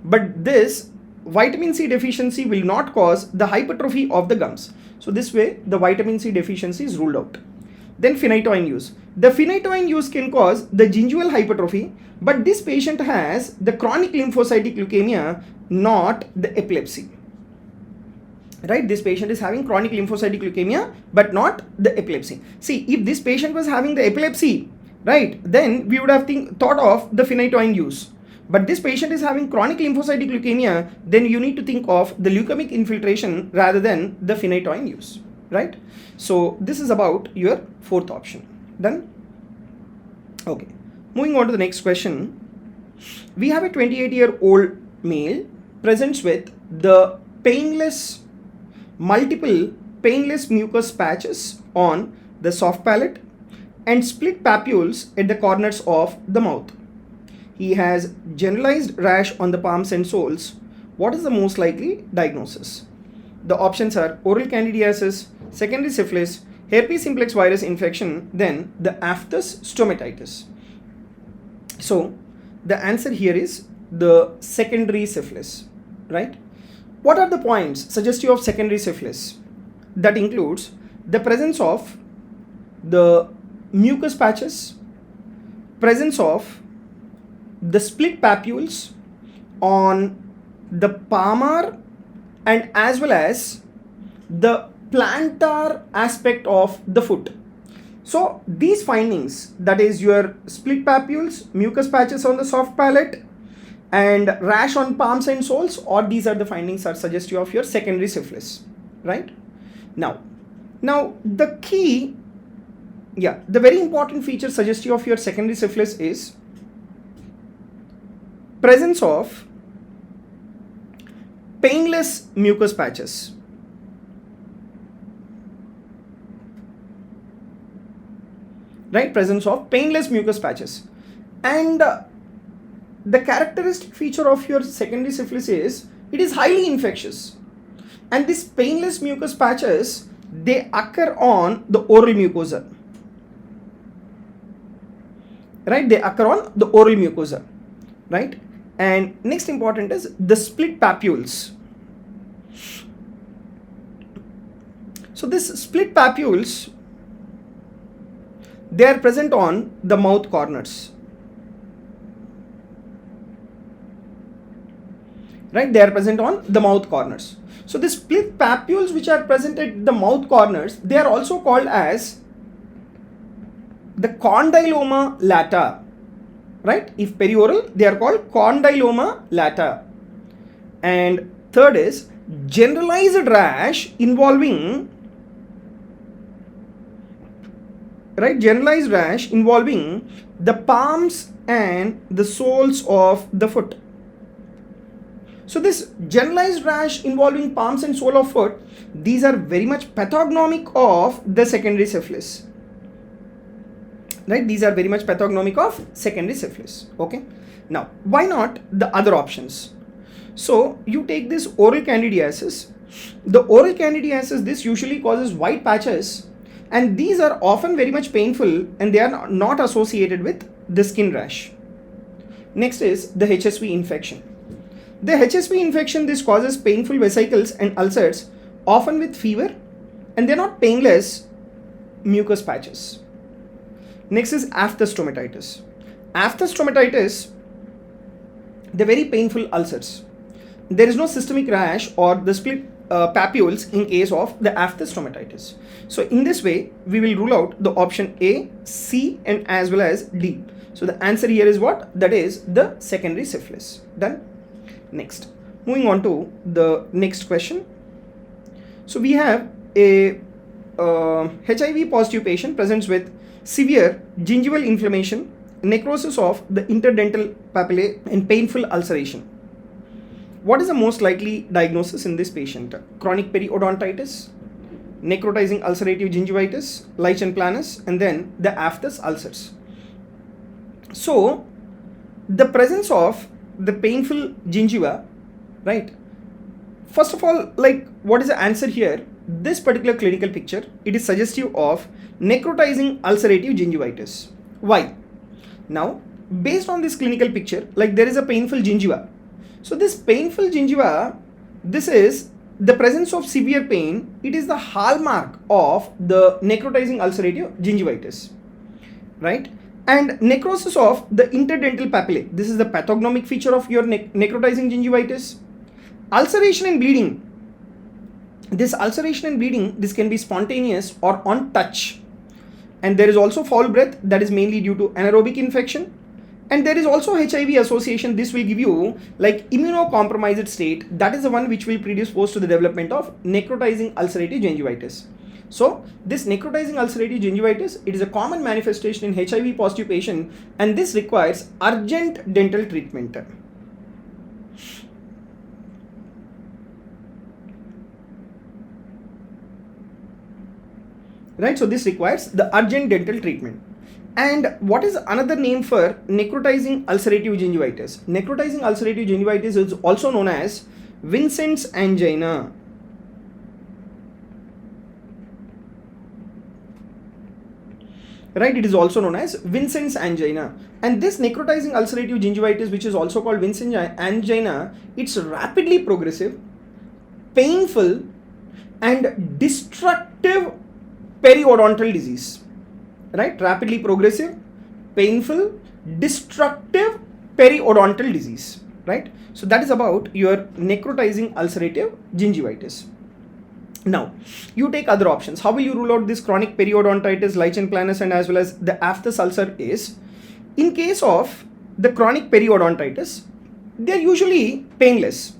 But this vitamin C deficiency will not cause the hypertrophy of the gums. So this way the vitamin C deficiency is ruled out. Then phenytoin use. The phenytoin use can cause the gingival hypertrophy, but this patient has the chronic lymphocytic leukemia, not the epilepsy. right? This patient is having chronic lymphocytic leukemia but not the epilepsy. See, if this patient was having the epilepsy, right, then we would have thought of the phenytoin use. But this patient is having chronic lymphocytic leukemia, then you need to think of the leukemic infiltration rather than the phenytoin use, right? So this is about your fourth option. Done? Okay. Moving on to the next question. We have a 28-year-old male presents with the multiple painless mucus patches on the soft palate and split papules at the corners of the mouth. He has generalized rash on the palms and soles. What is the most likely diagnosis? The options are oral candidiasis, secondary syphilis, herpes simplex virus infection, then the aphthous stomatitis. So the answer here is the secondary syphilis, right? What are the points suggestive of secondary syphilis? That includes the presence of the mucus patches, presence of the split papules on the palmar and as well as the plantar aspect of the foot. So these findings, that is your split papules, mucus patches on the soft palate and rash on palms and soles, or these are the findings are suggestive of your secondary syphilis, right? Now the key, the very important feature suggestive of your secondary syphilis is presence of painless mucus patches. Right, presence of painless mucus patches. And the characteristic feature of your secondary syphilis is it is highly infectious. And these painless mucus patches, they occur on the oral mucosa. Right, they occur on the oral mucosa. Right, and next important is the split papules. So this split papules, they are present on the mouth corners, right? They are present on the mouth corners. So the split papules which are present at the mouth corners, they are also called as the condyloma lata, right? If perioral, they are called condyloma lata. And third is generalized rash involving generalized rash involving the palms and the soles of the foot. So this generalized rash involving palms and sole of foot, these are very much pathognomic of the secondary syphilis. Right, these are very much pathognomic of secondary syphilis. Okay, now why not the other options? So you take this oral candidiasis. The oral candidiasis, this usually causes white patches, and these are often very much painful and they are not associated with the skin rash. Next is the HSV infection. The HSV infection, this causes painful vesicles and ulcers, often with fever, and they are not painless mucus patches. Next is aphthous stomatitis. Aphthous stomatitis, they're very painful ulcers. There is no systemic rash or the split papules in case of the aphthous stomatitis. So in this way, we will rule out the option A, C and as well as D. So the answer here is what? That is the secondary syphilis. Done? Next. Moving on to the next question. So we have a HIV positive patient presents with severe gingival inflammation, necrosis of the interdental papillae and painful ulceration. What is the most likely diagnosis in this patient? Chronic periodontitis, necrotizing ulcerative gingivitis, lichen planus, and then the aphthous ulcers. So the presence of the painful gingiva, right? First of all, like, what is the answer here? This particular clinical picture, it is suggestive of necrotizing ulcerative gingivitis. Why? Now, based on this clinical picture, like there is a painful gingiva. So this painful gingiva, this is the presence of severe pain. It is the hallmark of the necrotizing ulcerative gingivitis, right? And necrosis of the interdental papillae. This is the pathognomic feature of your necrotizing gingivitis. Ulceration and bleeding. This ulceration and bleeding, this can be spontaneous or on touch. And there is also foul breath, that is mainly due to anaerobic infection. And there is also HIV association. This will give you like immunocompromised state. That is the one which will predispose to the development of necrotizing ulcerative gingivitis. So this necrotizing ulcerative gingivitis, it is a common manifestation in HIV positive patient, and this requires urgent dental treatment. Right, so this requires the urgent dental treatment. And what is another name for necrotizing ulcerative gingivitis? Necrotizing ulcerative gingivitis is also known as Vincent's angina. Right, it is also known as Vincent's angina. And this necrotizing ulcerative gingivitis, which is also called Vincent's angina, it's rapidly progressive, painful, and destructive periodontal disease. Right, rapidly progressive, painful, destructive periodontal disease. Right, so that is about your necrotizing ulcerative gingivitis. Now, you take other options. How will you rule out this chronic periodontitis, lichen planus, and as well as the aphthous ulcer is, in case of the chronic periodontitis, they are usually painless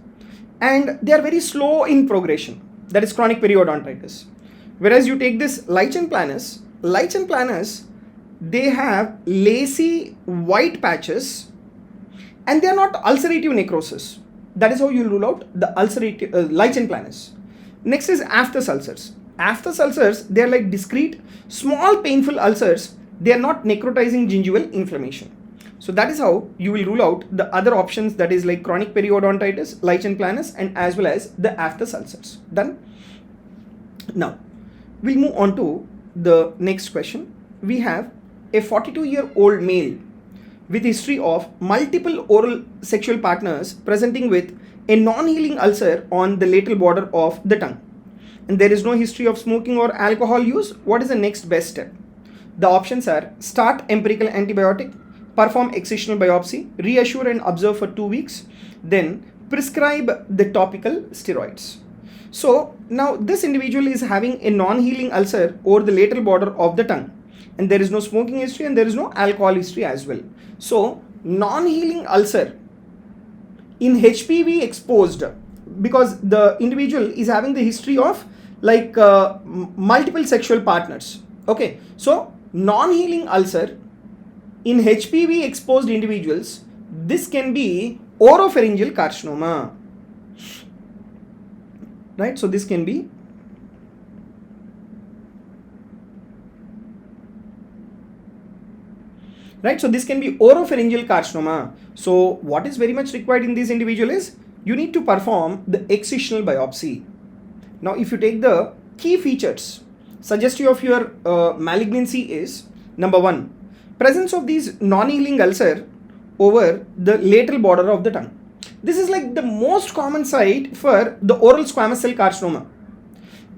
and they are very slow in progression. That is chronic periodontitis. Whereas you take this lichen planus, they have lacy white patches and they are not ulcerative necrosis. That is how you rule out the ulcerative lichen planus. Next is aphthous ulcers. Aphthous ulcers, they are like discrete, small painful ulcers. They are not necrotizing gingival inflammation. So that is how you will rule out the other options, that is like chronic periodontitis, lichen planus, and as well as the aphthous ulcers. Done? Now, we'll move on to the next question. We have a 42-year-old male with history of multiple oral sexual partners presenting with a non-healing ulcer on the lateral border of the tongue. And there is no history of smoking or alcohol use. What is the next best step? The options are start empirical antibiotic, perform excisional biopsy, reassure and observe for 2 weeks, then prescribe the topical steroids. So now this individual is having a non-healing ulcer over the lateral border of the tongue, and there is no smoking history and there is no alcohol history as well. So non-healing ulcer in HPV exposed, because the individual is having the history of like multiple sexual partners. Okay, so non-healing ulcer in HPV exposed individuals, this can be oropharyngeal carcinoma. Right, so this can be oropharyngeal carcinoma. So what is very much required in this individual is you need to perform the excisional biopsy. Now, if you take the key features suggestive of your malignancy is, number 1, presence of these non-healing ulcer over the lateral border of the tongue. This is like the most common site for the oral squamous cell carcinoma.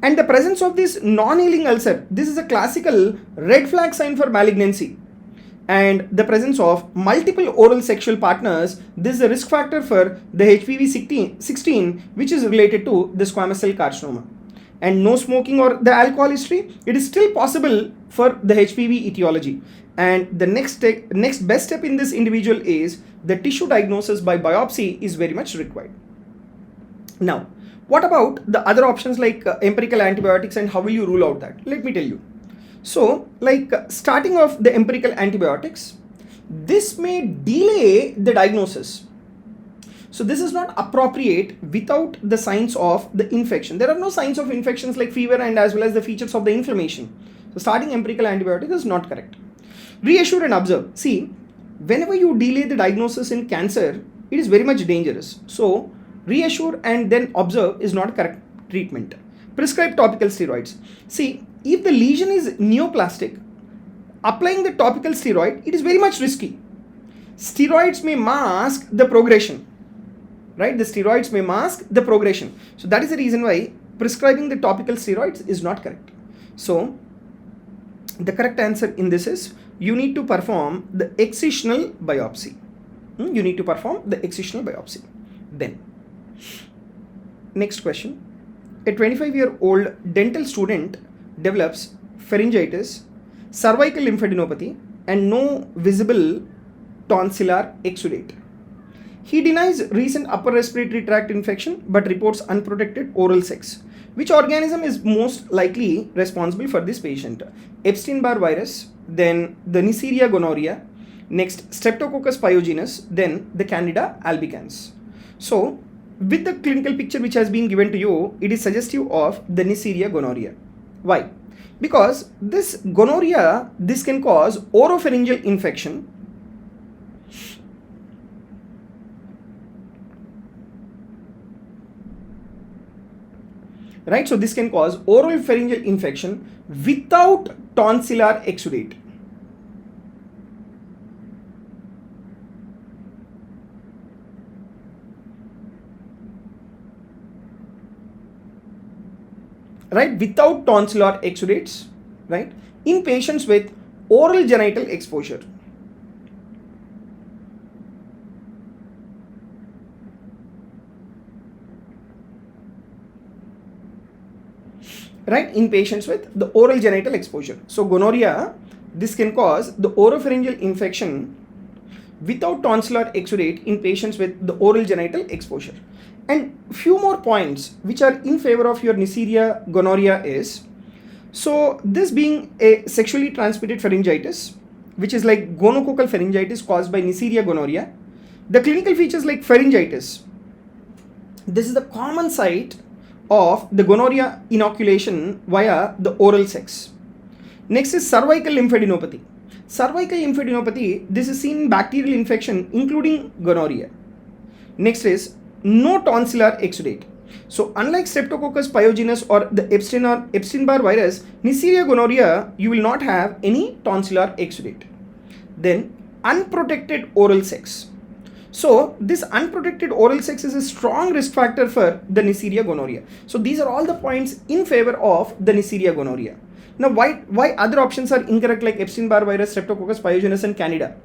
And the presence of this non-healing ulcer, this is a classical red flag sign for malignancy. And the presence of multiple oral sexual partners, this is a risk factor for the HPV 16, which is related to the squamous cell carcinoma. And no smoking or the alcohol history, it is still possible for the HPV etiology. And the next best step in this individual is the tissue diagnosis by biopsy is very much required. Now, what about the other options like empirical antibiotics, and how will you rule out that? Let me tell you. So, like starting off the empirical antibiotics, this may delay the diagnosis. So this is not appropriate without the signs of the infection. There are no signs of infections like fever and as well as the features of the inflammation. So starting empirical antibiotic is not correct. Reassure and observe. See, whenever you delay the diagnosis in cancer, it is very much dangerous. So reassure and then observe is not correct treatment. Prescribe topical steroids. See, if the lesion is neoplastic, applying the topical steroid, it is very much risky. Steroids may mask the progression. Right? The steroids may mask the progression. So that is the reason why prescribing the topical steroids is not correct. So the correct answer in this is you need to perform the excisional biopsy. You need to perform the excisional biopsy. Then, next question. a 25-year-old dental student develops pharyngitis, cervical lymphadenopathy, and no visible tonsillar exudate. He denies recent upper respiratory tract infection but reports unprotected oral sex. Which organism is most likely responsible for this patient? Epstein-Barr virus, then the Neisseria gonorrhea, next Streptococcus pyogenes, then the Candida albicans. So, with the clinical picture which has been given to you, it is suggestive of the Neisseria gonorrhea. Why? Because this gonorrhea, this can cause oropharyngeal infection, right? So this can cause oral pharyngeal infection without tonsillar exudate. Right, without tonsillar exudates, right, in patients with oral genital exposure. Right, in patients with the oral genital exposure. So gonorrhea, this can cause the oropharyngeal infection without tonsillar exudate in patients with the oral genital exposure. And few more points which are in favor of your Neisseria gonorrhea is, so this being a sexually transmitted pharyngitis, which is like gonococcal pharyngitis caused by Neisseria gonorrhea. The clinical features like pharyngitis, this is the common site of the gonorrhea inoculation via the oral sex. Next is cervical lymphadenopathy. Cervical lymphadenopathy, this is seen in bacterial infection including gonorrhea. Next is no tonsillar exudate. So unlike Streptococcus pyogenes or the Epstein-Barr virus, Neisseria gonorrhea, you will not have any tonsillar exudate. Then unprotected oral sex. So this unprotected oral sex is a strong risk factor for the Neisseria gonorrhea. So these are all the points in favor of the Neisseria gonorrhea. Now why other options are incorrect like Epstein-Barr virus, Streptococcus pyogenes and Candida?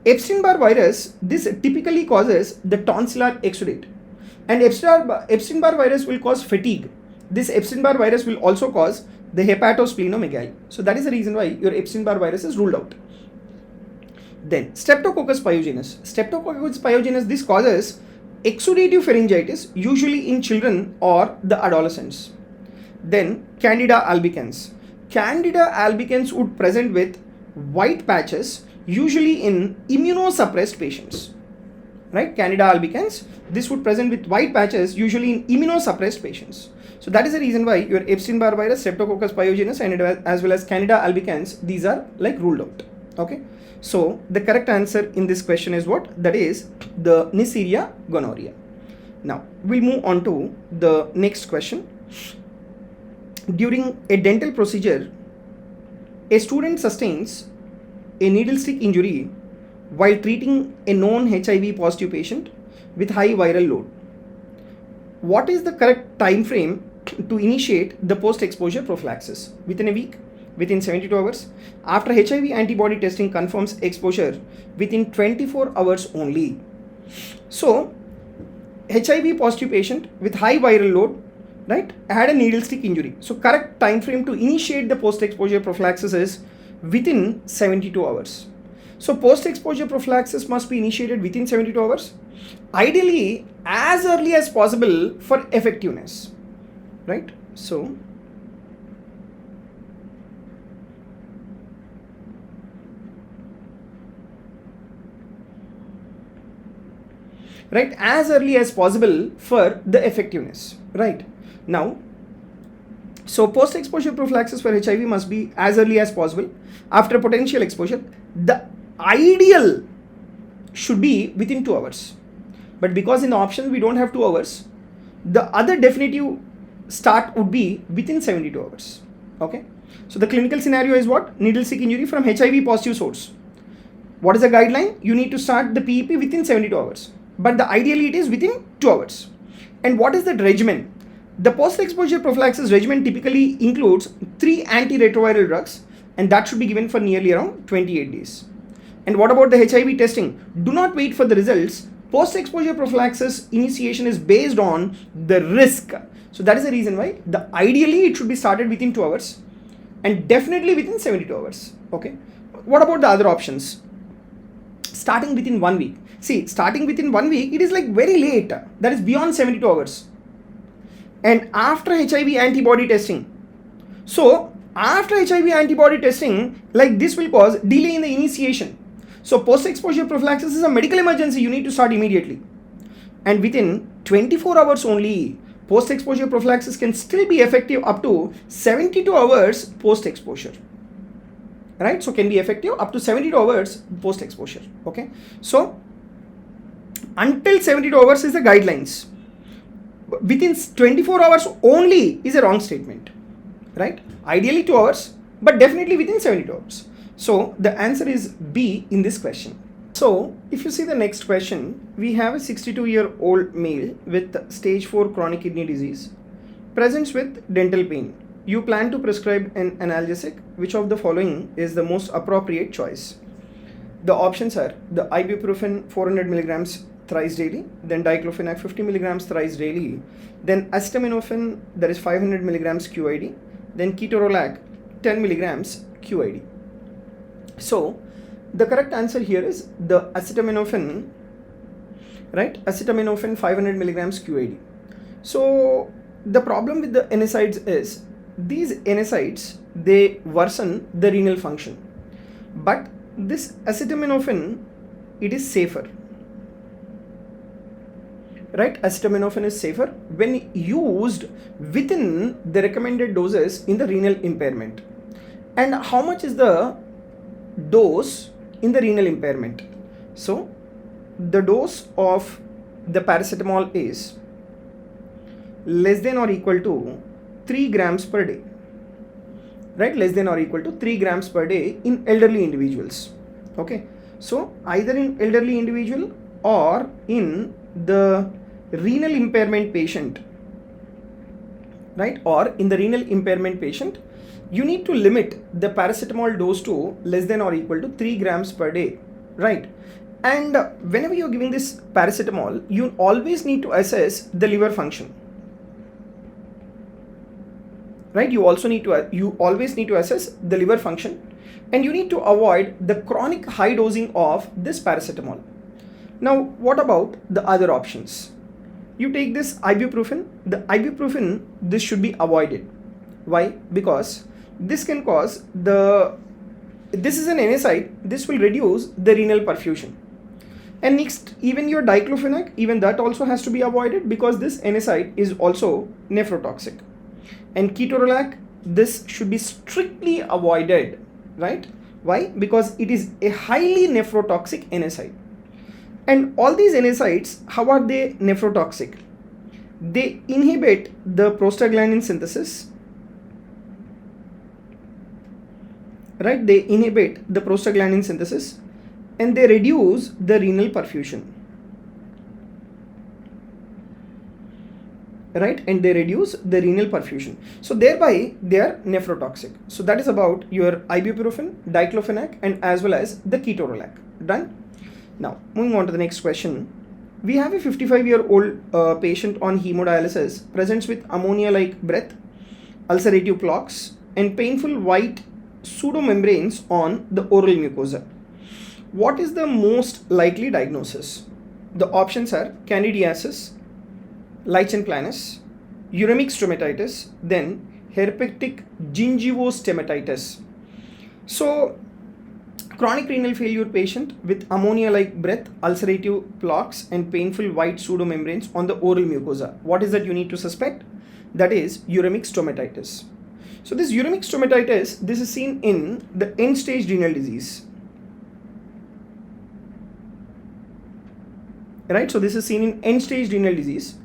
Epstein-Barr virus, this typically causes the tonsillar exudate, and Epstein-Barr virus will cause fatigue. This Epstein-Barr virus will also cause the hepatosplenomegaly. So that is the reason why your Epstein-Barr virus is ruled out. Then Streptococcus pyogenes. Streptococcus pyogenes, this causes exudative pharyngitis usually in children or the adolescents. Then Candida albicans. Candida albicans would present with white patches usually in immunosuppressed patients, right? Candida albicans, this would present with white patches usually in immunosuppressed patients. So that is the reason why your Epstein-Barr virus, Streptococcus pyogenes and as well as Candida albicans, these are like ruled out. Okay, so the correct answer in this question is what? That is the Neisseria gonorrhea. Now we'll move on to the next question. During a dental procedure, a student sustains a needle stick injury while treating a known HIV positive patient with high viral load. What is the correct time frame to initiate the post-exposure prophylaxis? Within a week, within 72 hours, after HIV antibody testing confirms exposure, within 24 hours only. So, HIV positive patient with high viral load, right, had a needle stick injury. So, correct time frame to initiate the post-exposure prophylaxis is within 72 hours. So post-exposure prophylaxis must be initiated within 72 hours. Ideally, as early as possible for effectiveness, right? So, right, as early as possible for the effectiveness, right? Now, so post-exposure prophylaxis for HIV must be as early as possible after potential exposure. The ideal should be within 2 hours. But because in the options we don't have 2 hours, the other definitive start would be within 72 hours. Okay. So the clinical scenario is what? Needle stick injury from HIV positive source. What is the guideline? You need to start the PEP within 72 hours. But the ideally it is within 2 hours. And what is that regimen? The post-exposure prophylaxis regimen typically includes 3 antiretroviral drugs, and that should be given for nearly around 28 days. And what about the HIV testing? Do not wait for the results. Post-exposure prophylaxis initiation is based on the risk. So that is the reason why ideally it should be started within 2 hours and definitely within 72 hours. Okay. What about the other options? Starting within 1 week. See, starting within 1 week, it is like very late. That is beyond 72 hours. And after HIV antibody testing. So after HIV antibody testing, like this will cause delay in the initiation. So post-exposure prophylaxis is a medical emergency. You need to start immediately. And within 24 hours only, post-exposure prophylaxis can still be effective up to 72 hours post-exposure. Right? So can be effective up to 72 hours post-exposure. Okay. So until 72 hours is the guidelines. Within 24 hours only is a wrong statement. Right? Ideally 2 hours, but definitely within 72 hours. So the answer is B in this question. So if you see the next question, we have a 62-year-old male with stage 4 chronic kidney disease, presents with dental pain. You plan to prescribe an analgesic. Which of the following is the most appropriate choice? The options are the ibuprofen 400 milligrams thrice daily, then diclofenac 50 milligrams thrice daily, then acetaminophen, that is 500 milligrams QID, then ketorolac 10 milligrams QID. So the correct answer here is the acetaminophen, right? Acetaminophen 500 milligrams QID. So the problem with the NSAIDs is these NSAIDs, they worsen the renal function, but this acetaminophen, it is safer. Right? Acetaminophen is safer when used within the recommended doses in the renal impairment. And how much is the dose in the renal impairment? So the dose of the paracetamol is less than or equal to 3 grams per day. Right? Less than or equal to 3 grams per day in elderly individuals. Okay. So either in elderly individual or in the renal impairment patient, right? Or in the renal impairment patient, you need to limit the paracetamol dose to less than or equal to 3 grams per day, right? And whenever you're giving this paracetamol, you always need to assess the liver function, right? You always need to assess the liver function, and you need to avoid the chronic high dosing of this paracetamol. Now, what about the other options? You take this ibuprofen. The ibuprofen, this should be avoided. Why? Because this can cause this is an NSAID, this will reduce the renal perfusion. And next, even your diclofenac, even that also has to be avoided because this NSAID is also nephrotoxic. And ketorolac, this should be strictly avoided, right? Why? Because it is a highly nephrotoxic NSAID. And all these NSAIDs, how are they nephrotoxic? They inhibit the prostaglandin synthesis, right? They inhibit the prostaglandin synthesis and they reduce the renal perfusion, right? And they reduce the renal perfusion. So thereby they are nephrotoxic. So that is about your ibuprofen, diclofenac, and as well as the ketorolac. Done? Now, moving on to the next question. We have a 55-year-old patient on hemodialysis, presents with ammonia-like breath, ulcerative plaques, and painful white pseudomembranes on the oral mucosa. What is the most likely diagnosis? The options are candidiasis, lichen planus, uremic stomatitis, then herpetic gingivostomatitis. So, chronic renal failure patient with ammonia-like breath, ulcerative plaques, and painful white pseudomembranes on the oral mucosa. What is that you need to suspect? That is uremic stomatitis. So this uremic stomatitis, this is seen in the end-stage renal disease. Right? So this is seen in end-stage renal disease.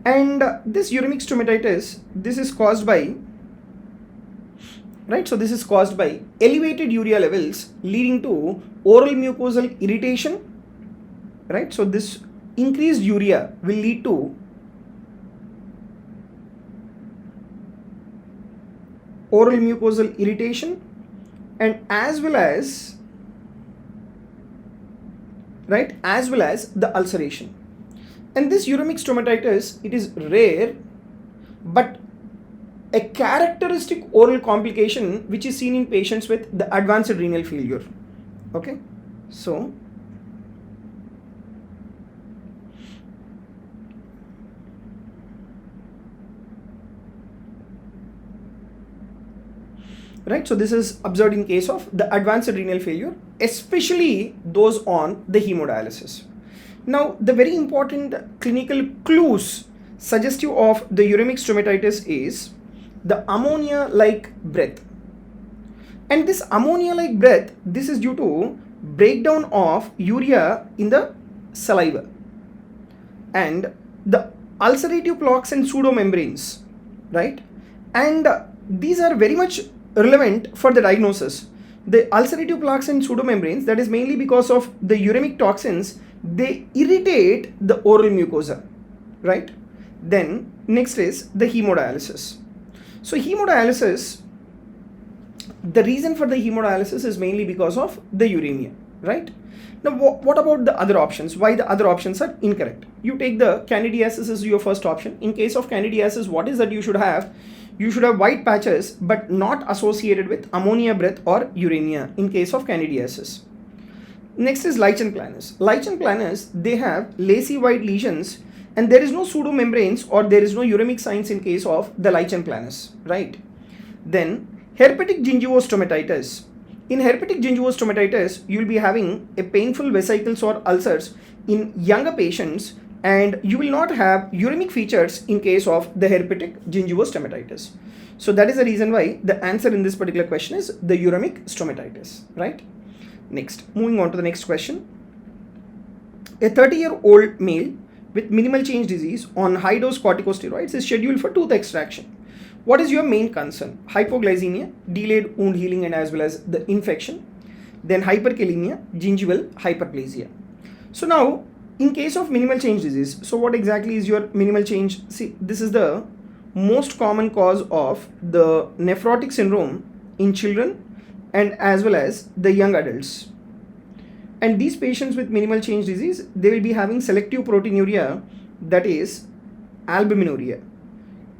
And this uremic stomatitis, this is caused by, right? So this is caused by elevated urea levels leading to oral mucosal irritation, right? So this increased urea will lead to oral mucosal irritation and as well as, right, as well as the ulceration. And this uremic stomatitis, it is rare, but a characteristic oral complication which is seen in patients with the advanced renal failure. Okay, so right, so this is observed in case of the advanced renal failure, especially those on the hemodialysis. Now, the very important clinical clues suggestive of the uremic stomatitis is the ammonia-like breath. And this ammonia-like breath, this is due to breakdown of urea in the saliva and the ulcerative plaques and pseudomembranes, right? And these are very much relevant for the diagnosis. The ulcerative plaques and pseudomembranes, that is mainly because of the uremic toxins, they irritate the oral mucosa, right? Then next is the hemodialysis. So hemodialysis, the reason for the hemodialysis is mainly because of the uremia, right? Now what about the other options? Why the other options are incorrect? You take the candidiasis as your first option. In case of candidiasis, what is that you should have? You should have white patches but not associated with ammonia breath or uremia in case of candidiasis. Next is lichen planus. Lichen planus, they have lacy white lesions and there is no pseudomembranes or there is no uremic signs in case of the lichen planus, right? Then herpetic gingivostomatitis. In herpetic gingivostomatitis, you will be having a painful vesicles or ulcers in younger patients and you will not have uremic features in case of the herpetic gingivostomatitis. So that is the reason why the answer in this particular question is the uremic stomatitis, right? Next, moving on to the next question. A 30-year-old male with minimal change disease on high dose corticosteroids is scheduled for tooth extraction. What is your main concern? Hypoglycemia, delayed wound healing and as well as the infection. Then hyperkalemia, gingival hyperplasia. So now, in case of minimal change disease, so what exactly is your minimal change? See, this is the most common cause of the nephrotic syndrome in children and as well as the young adults. And these patients with minimal change disease, they will be having selective proteinuria, that is albuminuria.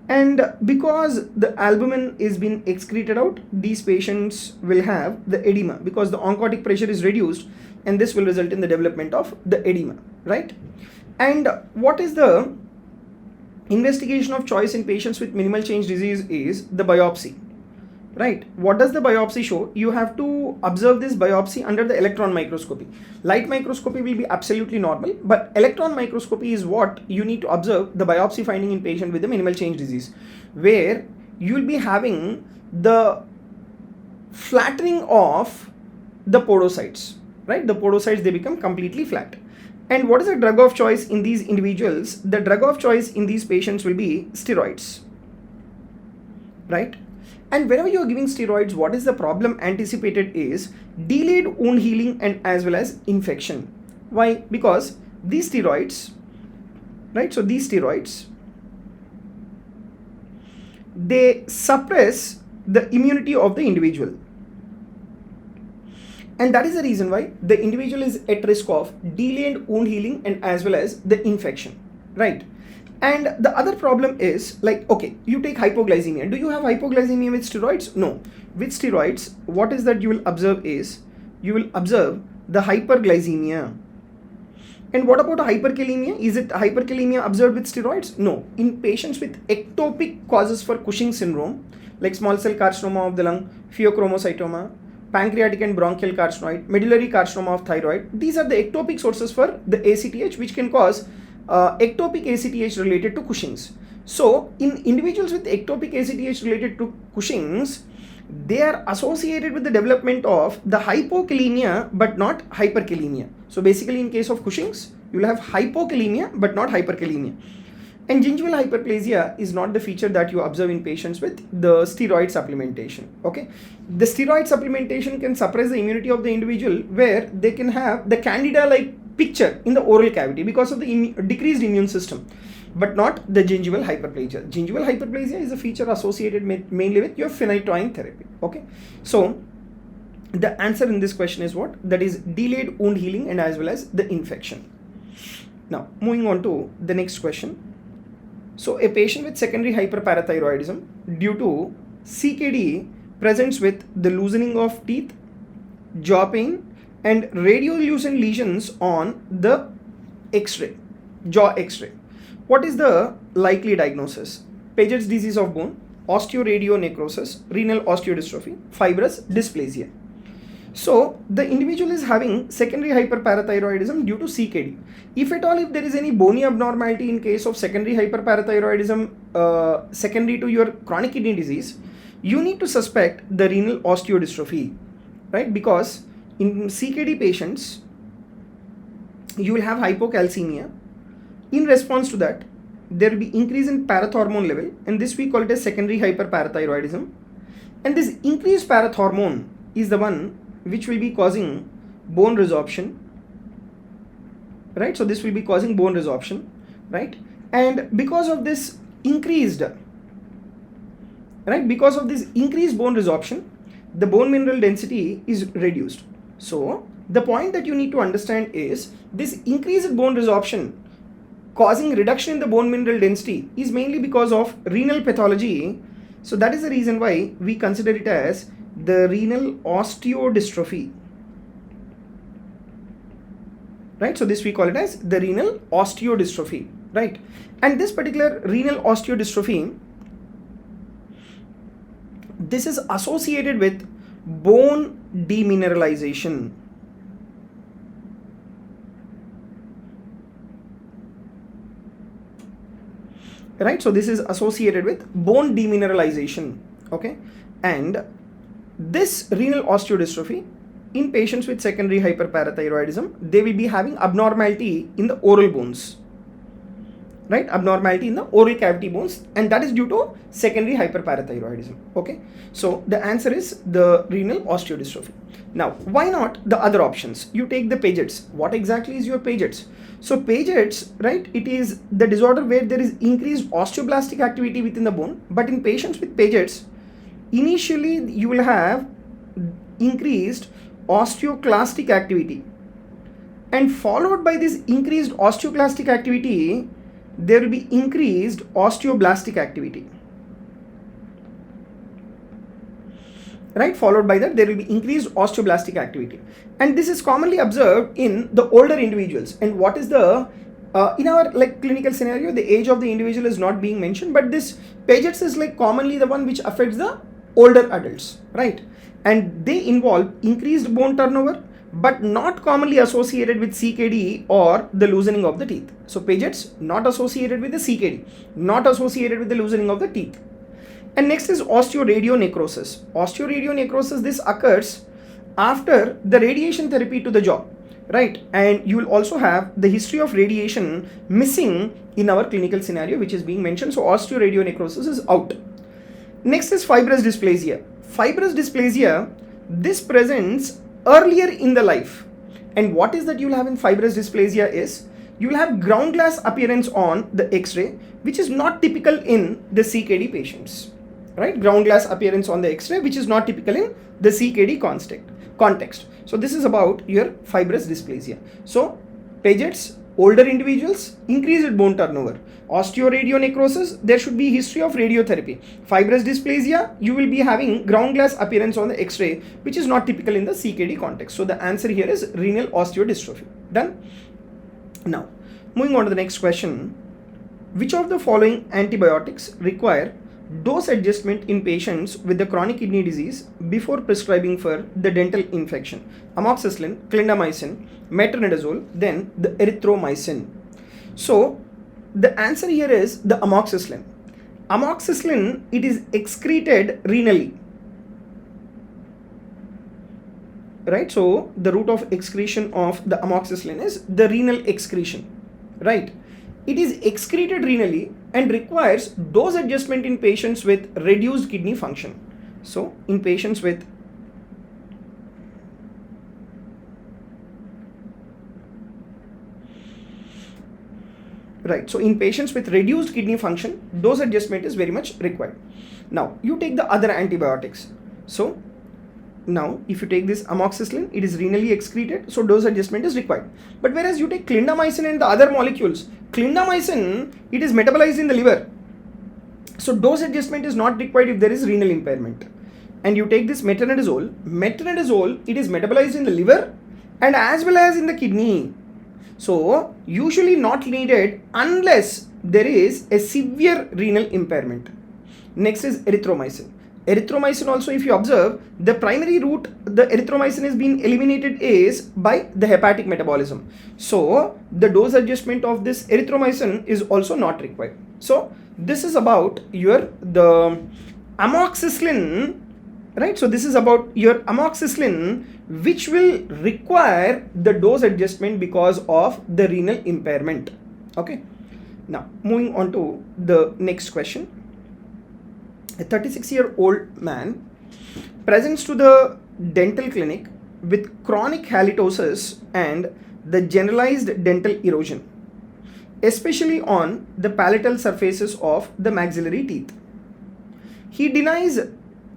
And because the albumin is being excreted out, these patients will have the edema because the oncotic pressure is reduced and this will result in the development of the edema, right? And what is the investigation of choice in patients with minimal change disease is the biopsy, right? What does the biopsy show? You have to observe this biopsy under the electron microscopy. Light microscopy will be absolutely normal, but electron microscopy is what you need to observe the biopsy finding in patient with the minimal change disease, where you will be having the flattening of the podocytes, right? The podocytes, they become completely flat. And what is the drug of choice in these individuals? The drug of choice in these patients will be steroids, right? And whenever you are giving steroids, what is the problem anticipated is delayed wound healing and as well as infection. Why? Because these steroids, right? So these steroids, they suppress the immunity of the individual. And that is the reason why the individual is at risk of delayed wound healing and as well as the infection, right? And the other problem is like, okay, you take hypoglycemia. Do you have hypoglycemia with steroids? No. With steroids, what is that you will observe is, you will observe the hyperglycemia. And what about hyperkalemia? Is it hyperkalemia observed with steroids? No. In patients with ectopic causes for Cushing syndrome, like small cell carcinoma of the lung, pheochromocytoma, pancreatic and bronchial carcinoid, medullary carcinoma of thyroid, these are the ectopic sources for the ACTH, which can cause ectopic ACTH related to Cushing's. So in individuals with ectopic ACTH related to Cushing's, they are associated with the development of the hypokalemia but not hyperkalemia. So basically in case of Cushing's, you will have hypokalemia but not hyperkalemia. And gingival hyperplasia is not the feature that you observe in patients with the steroid supplementation. Okay, the steroid supplementation can suppress the immunity of the individual, where they can have the candida-like picture in the oral cavity because of the decreased immune system, but not the gingival hyperplasia. Gingival hyperplasia is a feature associated mainly with your phenytoin therapy. Okay, so the answer in this question is what? That is delayed wound healing and as well as the infection. Now moving on to the next question. So a patient with secondary hyperparathyroidism due to CKD presents with the loosening of teeth, jaw pain, and radiolucent lesions on the X-ray, jaw X-ray. What is the likely diagnosis? Paget's disease of bone, osteoradionecrosis, renal osteodystrophy, fibrous dysplasia. So the individual is having secondary hyperparathyroidism due to CKD. If at all, if there is any bony abnormality in case of secondary hyperparathyroidism secondary to your chronic kidney disease, you need to suspect the renal osteodystrophy, right? Because in CKD patients, you will have hypocalcemia. In response to that, there will be increase in parathormone level, and this we call it as secondary hyperparathyroidism. And this increased parathormone is the one which will be causing bone resorption, right? So this will be causing bone resorption, right? And because of this increased, right? Because of this increased bone resorption, the bone mineral density is reduced. So the point that you need to understand is this increased bone resorption causing reduction in the bone mineral density is mainly because of renal pathology. So that is the reason why we consider it as the renal osteodystrophy, right? So this we call it as the renal osteodystrophy, right? And this particular renal osteodystrophy, this is associated with bone demineralization, right? So this is associated with bone demineralization, okay? And this renal osteodystrophy in patients with secondary hyperparathyroidism, they will be having abnormality in the oral bones, right? Abnormality in the oral cavity bones, and that is due to secondary hyperparathyroidism, okay? So the answer is the renal osteodystrophy. Now, why not the other options? You take the Paget's. What exactly is your Paget's? So Paget's, right, it is the disorder where there is increased osteoblastic activity within the bone, but in patients with Paget's, initially you will have increased osteoclastic activity, and followed by this increased osteoclastic activity, there will be increased osteoblastic activity, right? Followed by that, there will be increased osteoblastic activity, and this is commonly observed in the older individuals. And what is the in our like clinical scenario, the age of the individual is not being mentioned, but this Paget's is like commonly the one which affects the older adults, right? And they involve increased bone turnover, but not commonly associated with CKD or the loosening of the teeth. So Paget's not associated with the CKD, not associated with the loosening of the teeth. And next is osteoradionecrosis. Osteoradionecrosis, this occurs after the radiation therapy to the jaw, right? And you will also have the history of radiation missing in our clinical scenario, which is being mentioned. So osteoradionecrosis is out. Next is fibrous dysplasia. Fibrous dysplasia, this presents earlier in the life. And what is that you will have in fibrous dysplasia is, you will have ground glass appearance on the X-ray, which is not typical in the CKD patients, right? Ground glass appearance on the X-ray, which is not typical in the CKD context. So this is about your fibrous dysplasia. So Paget's, older individuals, increased bone turnover. Osteoradionecrosis, there should be history of radiotherapy. Fibrous dysplasia, you will be having ground glass appearance on the X-ray, which is not typical in the CKD context. So the answer here is renal osteodystrophy. Done? Now, moving on to the next question. Which of the following antibiotics require dose adjustment in patients with the chronic kidney disease before prescribing for the dental infection? Amoxicillin, clindamycin, metronidazole, then the erythromycin. So the answer here is the amoxicillin. Amoxicillin, it is excreted renally, right? So the route of excretion of the amoxicillin is the renal excretion, right? It is excreted renally and requires dose adjustment in patients with reduced kidney function. So in patients with So in patients with reduced kidney function, dose adjustment is very much required. Now you take the other antibiotics. So Now, if you take this amoxicillin, it is renally excreted, so dose adjustment is required. But whereas you take clindamycin and the other molecules, clindamycin, it is metabolized in the liver, so dose adjustment is not required if there is renal impairment. And you take this metronidazole, it is metabolized in the liver and as well as in the kidney. So, usually not needed unless there is a severe renal impairment. Next is erythromycin. Erythromycin also, if you observe, the primary route the erythromycin is being eliminated is by the hepatic metabolism. So, the dose adjustment of this erythromycin is also not required. So, this is about the amoxicillin, right? So, this is about your amoxicillin, which will require the dose adjustment because of the renal impairment. Okay. Now, moving on to the next question. A 36-year-old man presents to the dental clinic with chronic halitosis and the generalized dental erosion, especially on the palatal surfaces of the maxillary teeth. He denies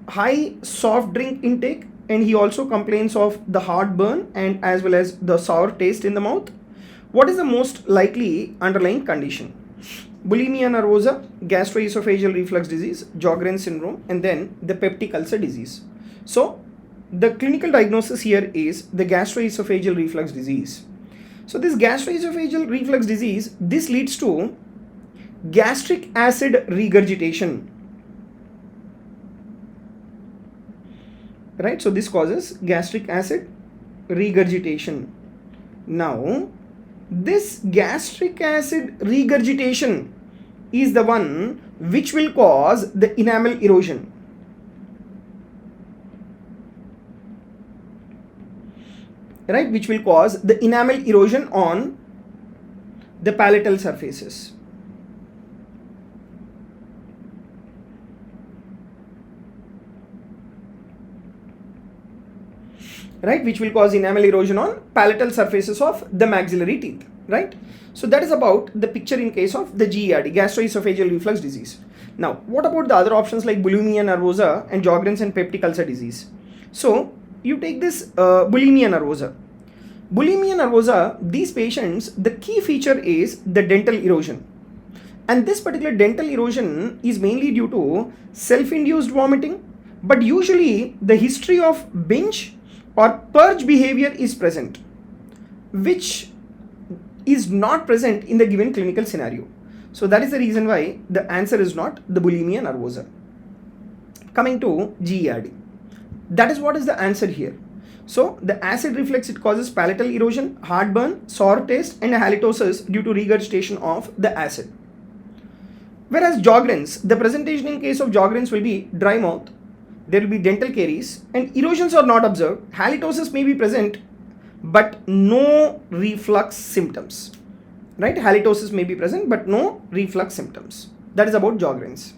high soft drink intake and he also complains of the heartburn and as well as the sour taste in the mouth. What is the most likely underlying condition? Bulimia nervosa, gastroesophageal reflux disease, Sjogren's syndrome, and then the peptic ulcer disease. So, the clinical diagnosis here is the gastroesophageal reflux disease. So, this gastroesophageal reflux disease, this leads to gastric acid regurgitation. Right? So, this causes gastric acid regurgitation. Now, this gastric acid regurgitation is the one which will cause the enamel erosion. Right, which will cause the enamel erosion on the palatal surfaces. Right, which will cause enamel erosion on palatal surfaces of the maxillary teeth, right? So that is about the picture in case of the GERD, gastroesophageal reflux disease. Now, what about the other options like bulimia nervosa and Sjogren's and peptic ulcer disease? So, you take this bulimia nervosa. Bulimia nervosa, these patients, the key feature is the dental erosion. And this particular dental erosion is mainly due to self-induced vomiting, but usually the history of binge or purge behavior is present, which is not present in the given clinical scenario. So that is the reason why the answer is not the bulimia nervosa. Coming to GERD, that is what is the answer here. So the acid reflux, it causes palatal erosion, heartburn, sour taste and halitosis due to regurgitation of the acid. Whereas Sjogren's, the presentation in case of Sjogren's will be dry mouth, there will be dental caries and erosions are not observed. Halitosis may be present but no reflux symptoms. Right? Halitosis may be present but no reflux symptoms. That is about Sjogren's.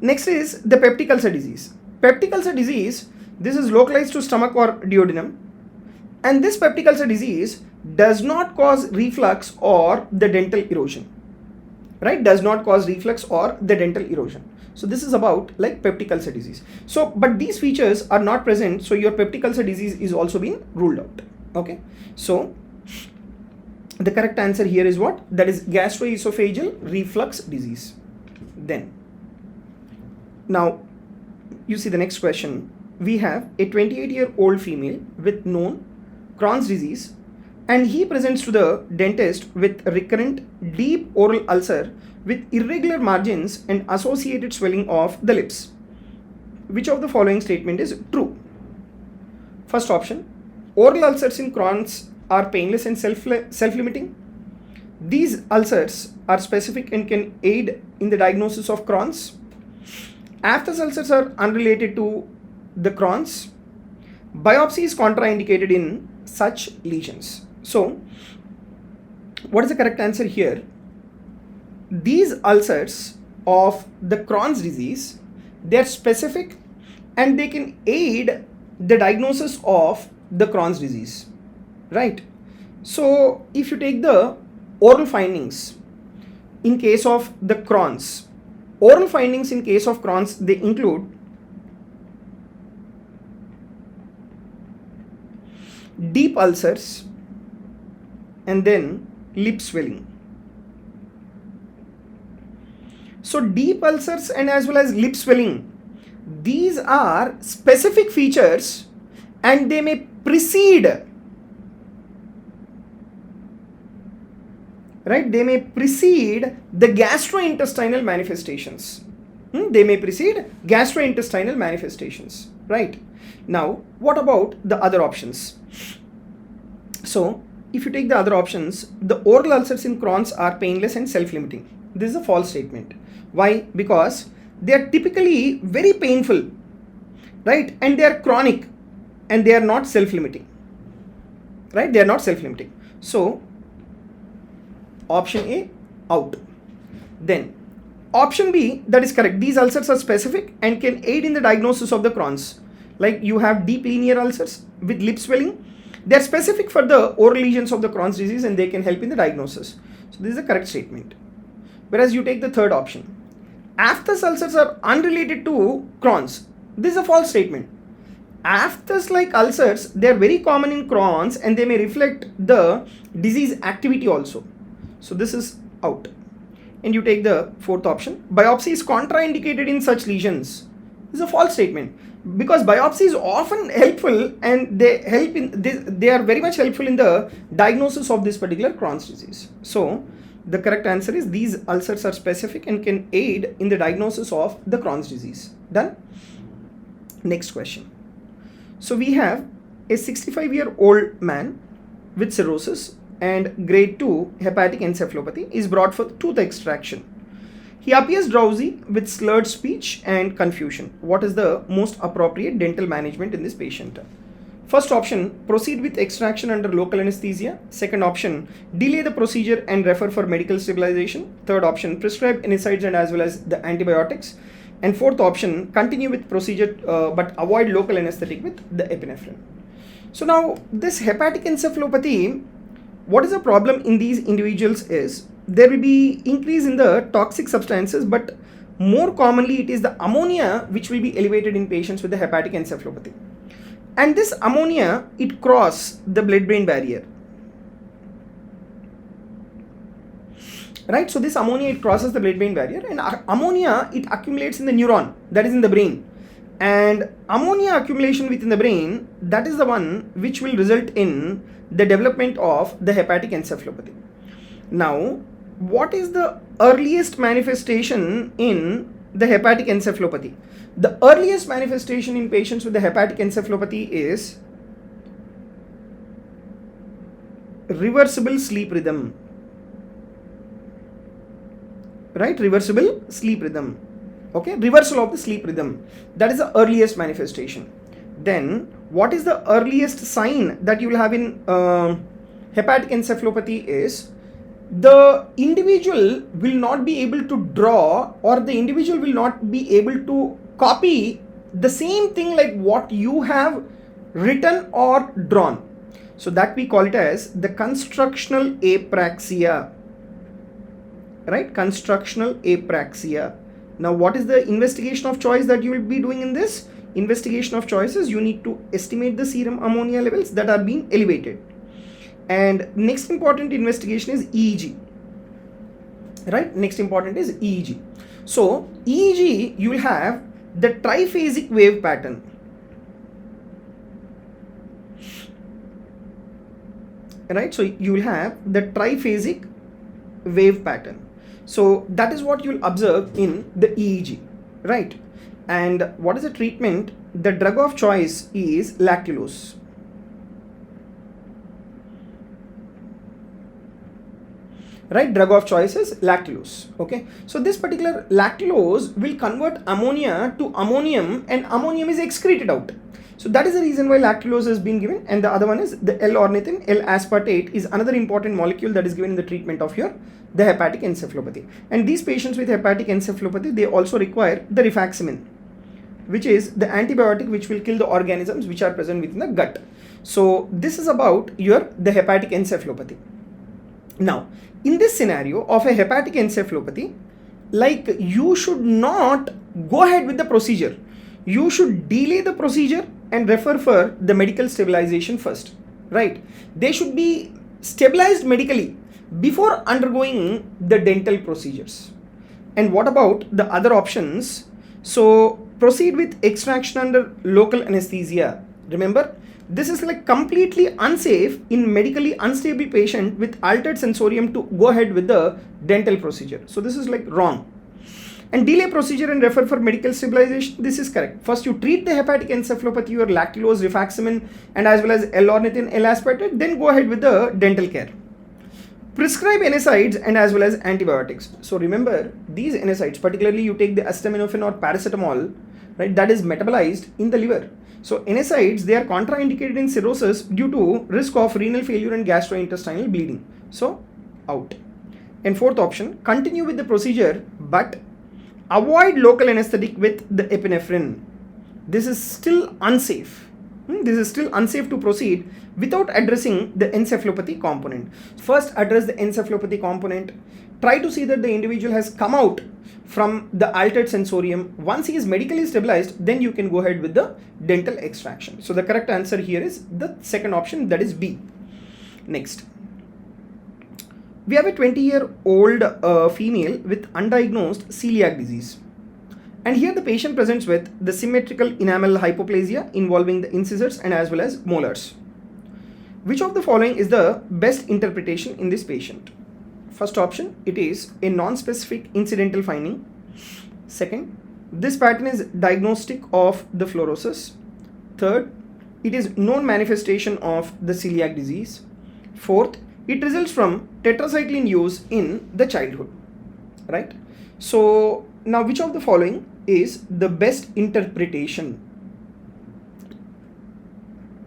Next is the peptic ulcer disease. Peptic ulcer disease, this is localized to stomach or duodenum, and this peptic ulcer disease does not cause reflux or the dental erosion. Right? Does not cause reflux or the dental erosion. So this is about like peptic ulcer disease. So, but these features are not present, so your peptic ulcer disease is also being ruled out. Okay. So the correct answer here is what? That is gastroesophageal reflux disease. Then, now you see the next question. We have a 28-year-old female with known Crohn's disease, and he presents to the dentist with recurrent deep oral ulcer with irregular margins and associated swelling of the lips. Which of the following statement is true? First option, oral ulcers in Crohn's are painless and self-limiting. These ulcers are specific and can aid in the diagnosis of Crohn's. Aphthous ulcers are unrelated to the Crohn's. Biopsy is contraindicated in such lesions. So, what is the correct answer here? These ulcers of the Crohn's disease, they are specific and they can aid the diagnosis of the Crohn's disease, right? So, if you take the oral findings in case of the Crohn's, oral findings in case of Crohn's, they include deep ulcers, and then lip swelling. So deep ulcers and as well as lip swelling, these are specific features and they may precede, right? They may precede the gastrointestinal manifestations. They may precede gastrointestinal manifestations, right? Now, what about the other options? So, if you take the other options, the oral ulcers in Crohn's are painless and self-limiting. This is a false statement. Why? Because they are typically very painful, right? And they are chronic and they are not self-limiting, right? They are not self-limiting. So, option A, out. Then, option B, that is correct. These ulcers are specific and can aid in the diagnosis of the Crohn's. Like you have deep linear ulcers with lip swelling. They are specific for the oral lesions of the Crohn's disease and they can help in the diagnosis. So this is the correct statement. Whereas you take the third option. Aphthous ulcers are unrelated to Crohn's. This is a false statement. Aphthous-like ulcers, they are very common in Crohn's and they may reflect the disease activity also. So this is out. And you take the fourth option. Biopsy is contraindicated in such lesions. This is a false statement. Because biopsy is often helpful and they are very much helpful in the diagnosis of this particular Crohn's disease. So the correct answer is these ulcers are specific and can aid in the diagnosis of the Crohn's disease. Done? Next question. So we have a 65-year-old man with cirrhosis and grade 2 hepatic encephalopathy is brought for tooth extraction. He appears drowsy with slurred speech and confusion. What is the most appropriate dental management in this patient? First option, proceed with extraction under local anesthesia. Second option, delay the procedure and refer for medical stabilization. Third option, prescribe NSAIDs and as well as the antibiotics. And fourth option, continue with procedure but avoid local anesthetic with the epinephrine. So now this hepatic encephalopathy, what is the problem in these individuals is there will be increase in the toxic substances, but more commonly it is the ammonia which will be elevated in patients with the hepatic encephalopathy. And this ammonia, it crosses the blood-brain barrier. Right, so this ammonia, it crosses the blood-brain barrier and ammonia, it accumulates in the neuron, that is in the brain. And ammonia accumulation within the brain, that is the one which will result in the development of the hepatic encephalopathy. Now, what is the earliest manifestation in the hepatic encephalopathy? The earliest manifestation in patients with the hepatic encephalopathy is reversible sleep rhythm. Right? Reversible sleep rhythm. Okay? Reversal of the sleep rhythm. That is the earliest manifestation. Then, what is the earliest sign that you will have in hepatic encephalopathy is the individual will not be able to draw or the individual will not be able to copy the same thing like what you have written or drawn. So that we call it as the constructional apraxia. Right? Constructional apraxia. Now what is the investigation of choice that you will be doing in this? Investigation of choices, you need to estimate the serum ammonia levels that are being elevated. And next important investigation is EEG. Right? Next important is EEG. So EEG, you will have the triphasic wave pattern. Right? So you will have the triphasic wave pattern. So that is what you will observe in the EEG. Right? And what is the treatment? The drug of choice is lactulose. Right, drug of choice is lactulose. Okay, so this particular lactulose will convert ammonia to ammonium and ammonium is excreted out. So that is the reason why lactulose has been given. And the other one is the L-ornithine. L-aspartate is another important molecule that is given in the treatment of the hepatic encephalopathy. And these patients with hepatic encephalopathy, they also require the rifaximin, which is the antibiotic which will kill the organisms which are present within the gut. So this is about the hepatic encephalopathy. Now, in this scenario of a hepatic encephalopathy, like you should not go ahead with the procedure. You should delay the procedure and refer for the medical stabilization first. right? They should be stabilized medically before undergoing the dental procedures. And what about the other options? So proceed with extraction under local anesthesia. Remember, this is like completely unsafe in medically unstable patient with altered sensorium to go ahead with the dental procedure. So this is like wrong. And delay procedure and refer for medical stabilization. This is correct. First you treat the hepatic encephalopathy or lactulose, rifaximin and as well as L-ornithine, L-aspartate, then go ahead with the dental care. Prescribe NSAIDs and as well as antibiotics. So remember, these NSAIDs, particularly you take the acetaminophen or paracetamol, right, that is metabolized in the liver. So NSAIDs, they are contraindicated in cirrhosis due to risk of renal failure and gastrointestinal bleeding. So out. And fourth option, continue with the procedure but avoid local anesthetic with the epinephrine. This is still unsafe. This is still unsafe to proceed without addressing the encephalopathy component. First address the encephalopathy component. Try to see that the individual has come out from the altered sensorium. Once he is medically stabilized, then you can go ahead with the dental extraction. So the correct answer here is the second option, that is B. Next. We have a 20-year-old female with undiagnosed celiac disease. And here the patient presents with the symmetrical enamel hypoplasia involving the incisors and as well as molars. Which of the following is the best interpretation in this patient? First option, it is a non-specific incidental finding. Second, this pattern is diagnostic of the fluorosis. Third, it is known manifestation of the celiac disease. Fourth, it results from tetracycline use in the childhood, right? So now which of the following is the best interpretation?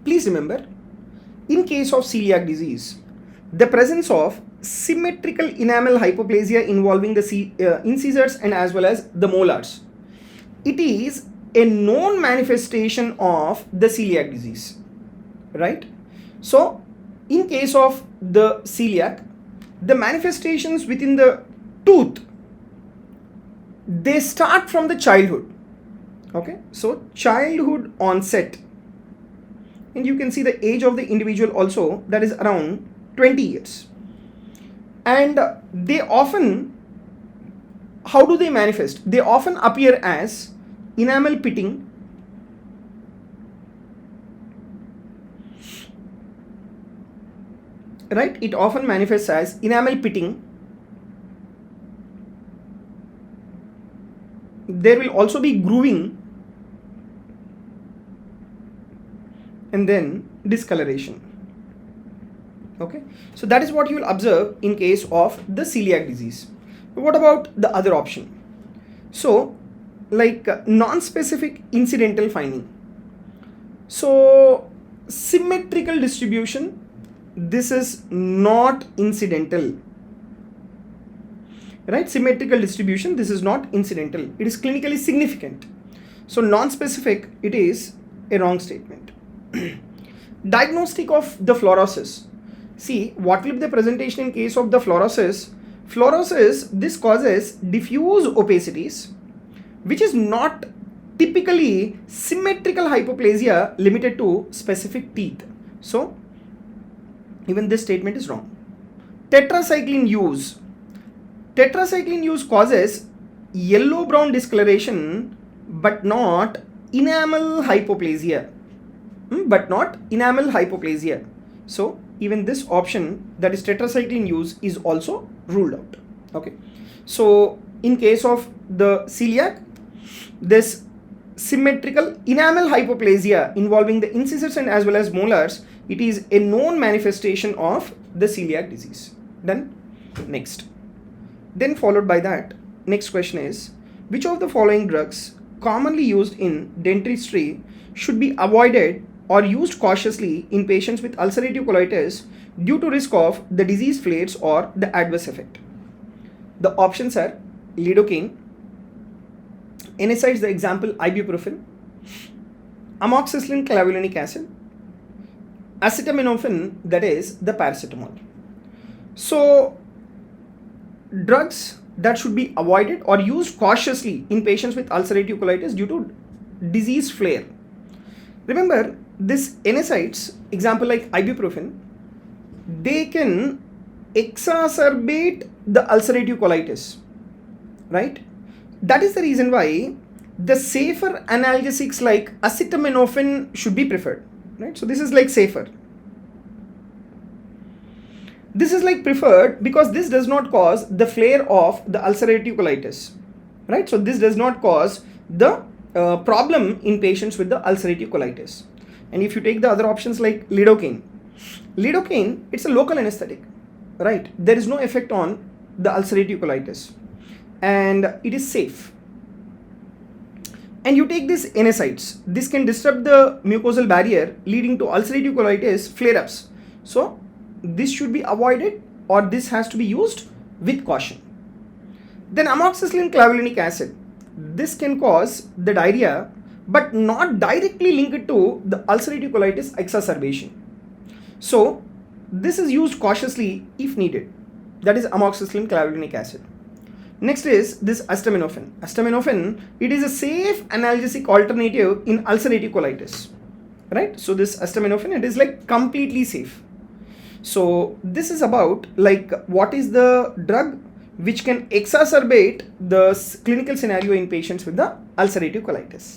Please remember, in case of celiac disease, the presence of symmetrical enamel hypoplasia involving the incisors and as well as the molars, it is a known manifestation of the celiac disease, right? So in case of the celiac, the manifestations within the tooth, they start from the childhood. Okay, so childhood onset, and you can see the age of the individual also, that is around 20 years. And they often, how do they manifest? They often appear as enamel pitting, right? It often manifests as enamel pitting. There will also be grooving and then discoloration. Okay, so that is what you will observe in case of the celiac disease. What about the other option? So like non-specific incidental finding. So symmetrical distribution, this is not incidental, right? Symmetrical distribution, this is not incidental, it is clinically significant. So non-specific, it is a wrong statement. Diagnostic of the fluorosis. See, what will be the presentation in case of the fluorosis? Fluorosis, this causes diffuse opacities, which is not typically symmetrical hypoplasia limited to specific teeth. So even this statement is wrong. Tetracycline use. Tetracycline use causes yellow-brown discoloration but not enamel hypoplasia. But not enamel hypoplasia. So even this option, that is tetracycline use, is also ruled out. Okay. So in case of the celiac, this symmetrical enamel hypoplasia involving the incisors and as well as molars, it is a known manifestation of the celiac disease. Done. Next. Then followed by that, next question is, which of the following drugs commonly used in dentistry should be avoided or used cautiously in patients with ulcerative colitis due to risk of the disease flares or the adverse effect? The options are lidocaine, NSAIDs, the example ibuprofen, amoxicillin clavulanic acid, acetaminophen, that is the paracetamol. So drugs that should be avoided or used cautiously in patients with ulcerative colitis due to disease flare. Remember, this NSAIDs, example like ibuprofen, they can exacerbate the ulcerative colitis, right? That is the reason why the safer analgesics like acetaminophen should be preferred, right? So this is like safer. This is like preferred because this does not cause the flare of the ulcerative colitis, right? So this does not cause the problem in patients with the ulcerative colitis. And if you take the other options like lidocaine, it's a local anesthetic, right? There is no effect on the ulcerative colitis and it is safe. And you take this NSAIDs, this can disrupt the mucosal barrier leading to ulcerative colitis flare-ups. So this should be avoided or this has to be used with caution. Then amoxicillin clavulanic acid, this can cause the diarrhea but not directly linked to the ulcerative colitis exacerbation. So this is used cautiously if needed. That is amoxicillin clavulanic acid. Next is this acetaminophen. Acetaminophen, it is a safe analgesic alternative in ulcerative colitis, right? So this acetaminophen, it is like completely safe. So this is about like what is the drug which can exacerbate the clinical scenario in patients with the ulcerative colitis.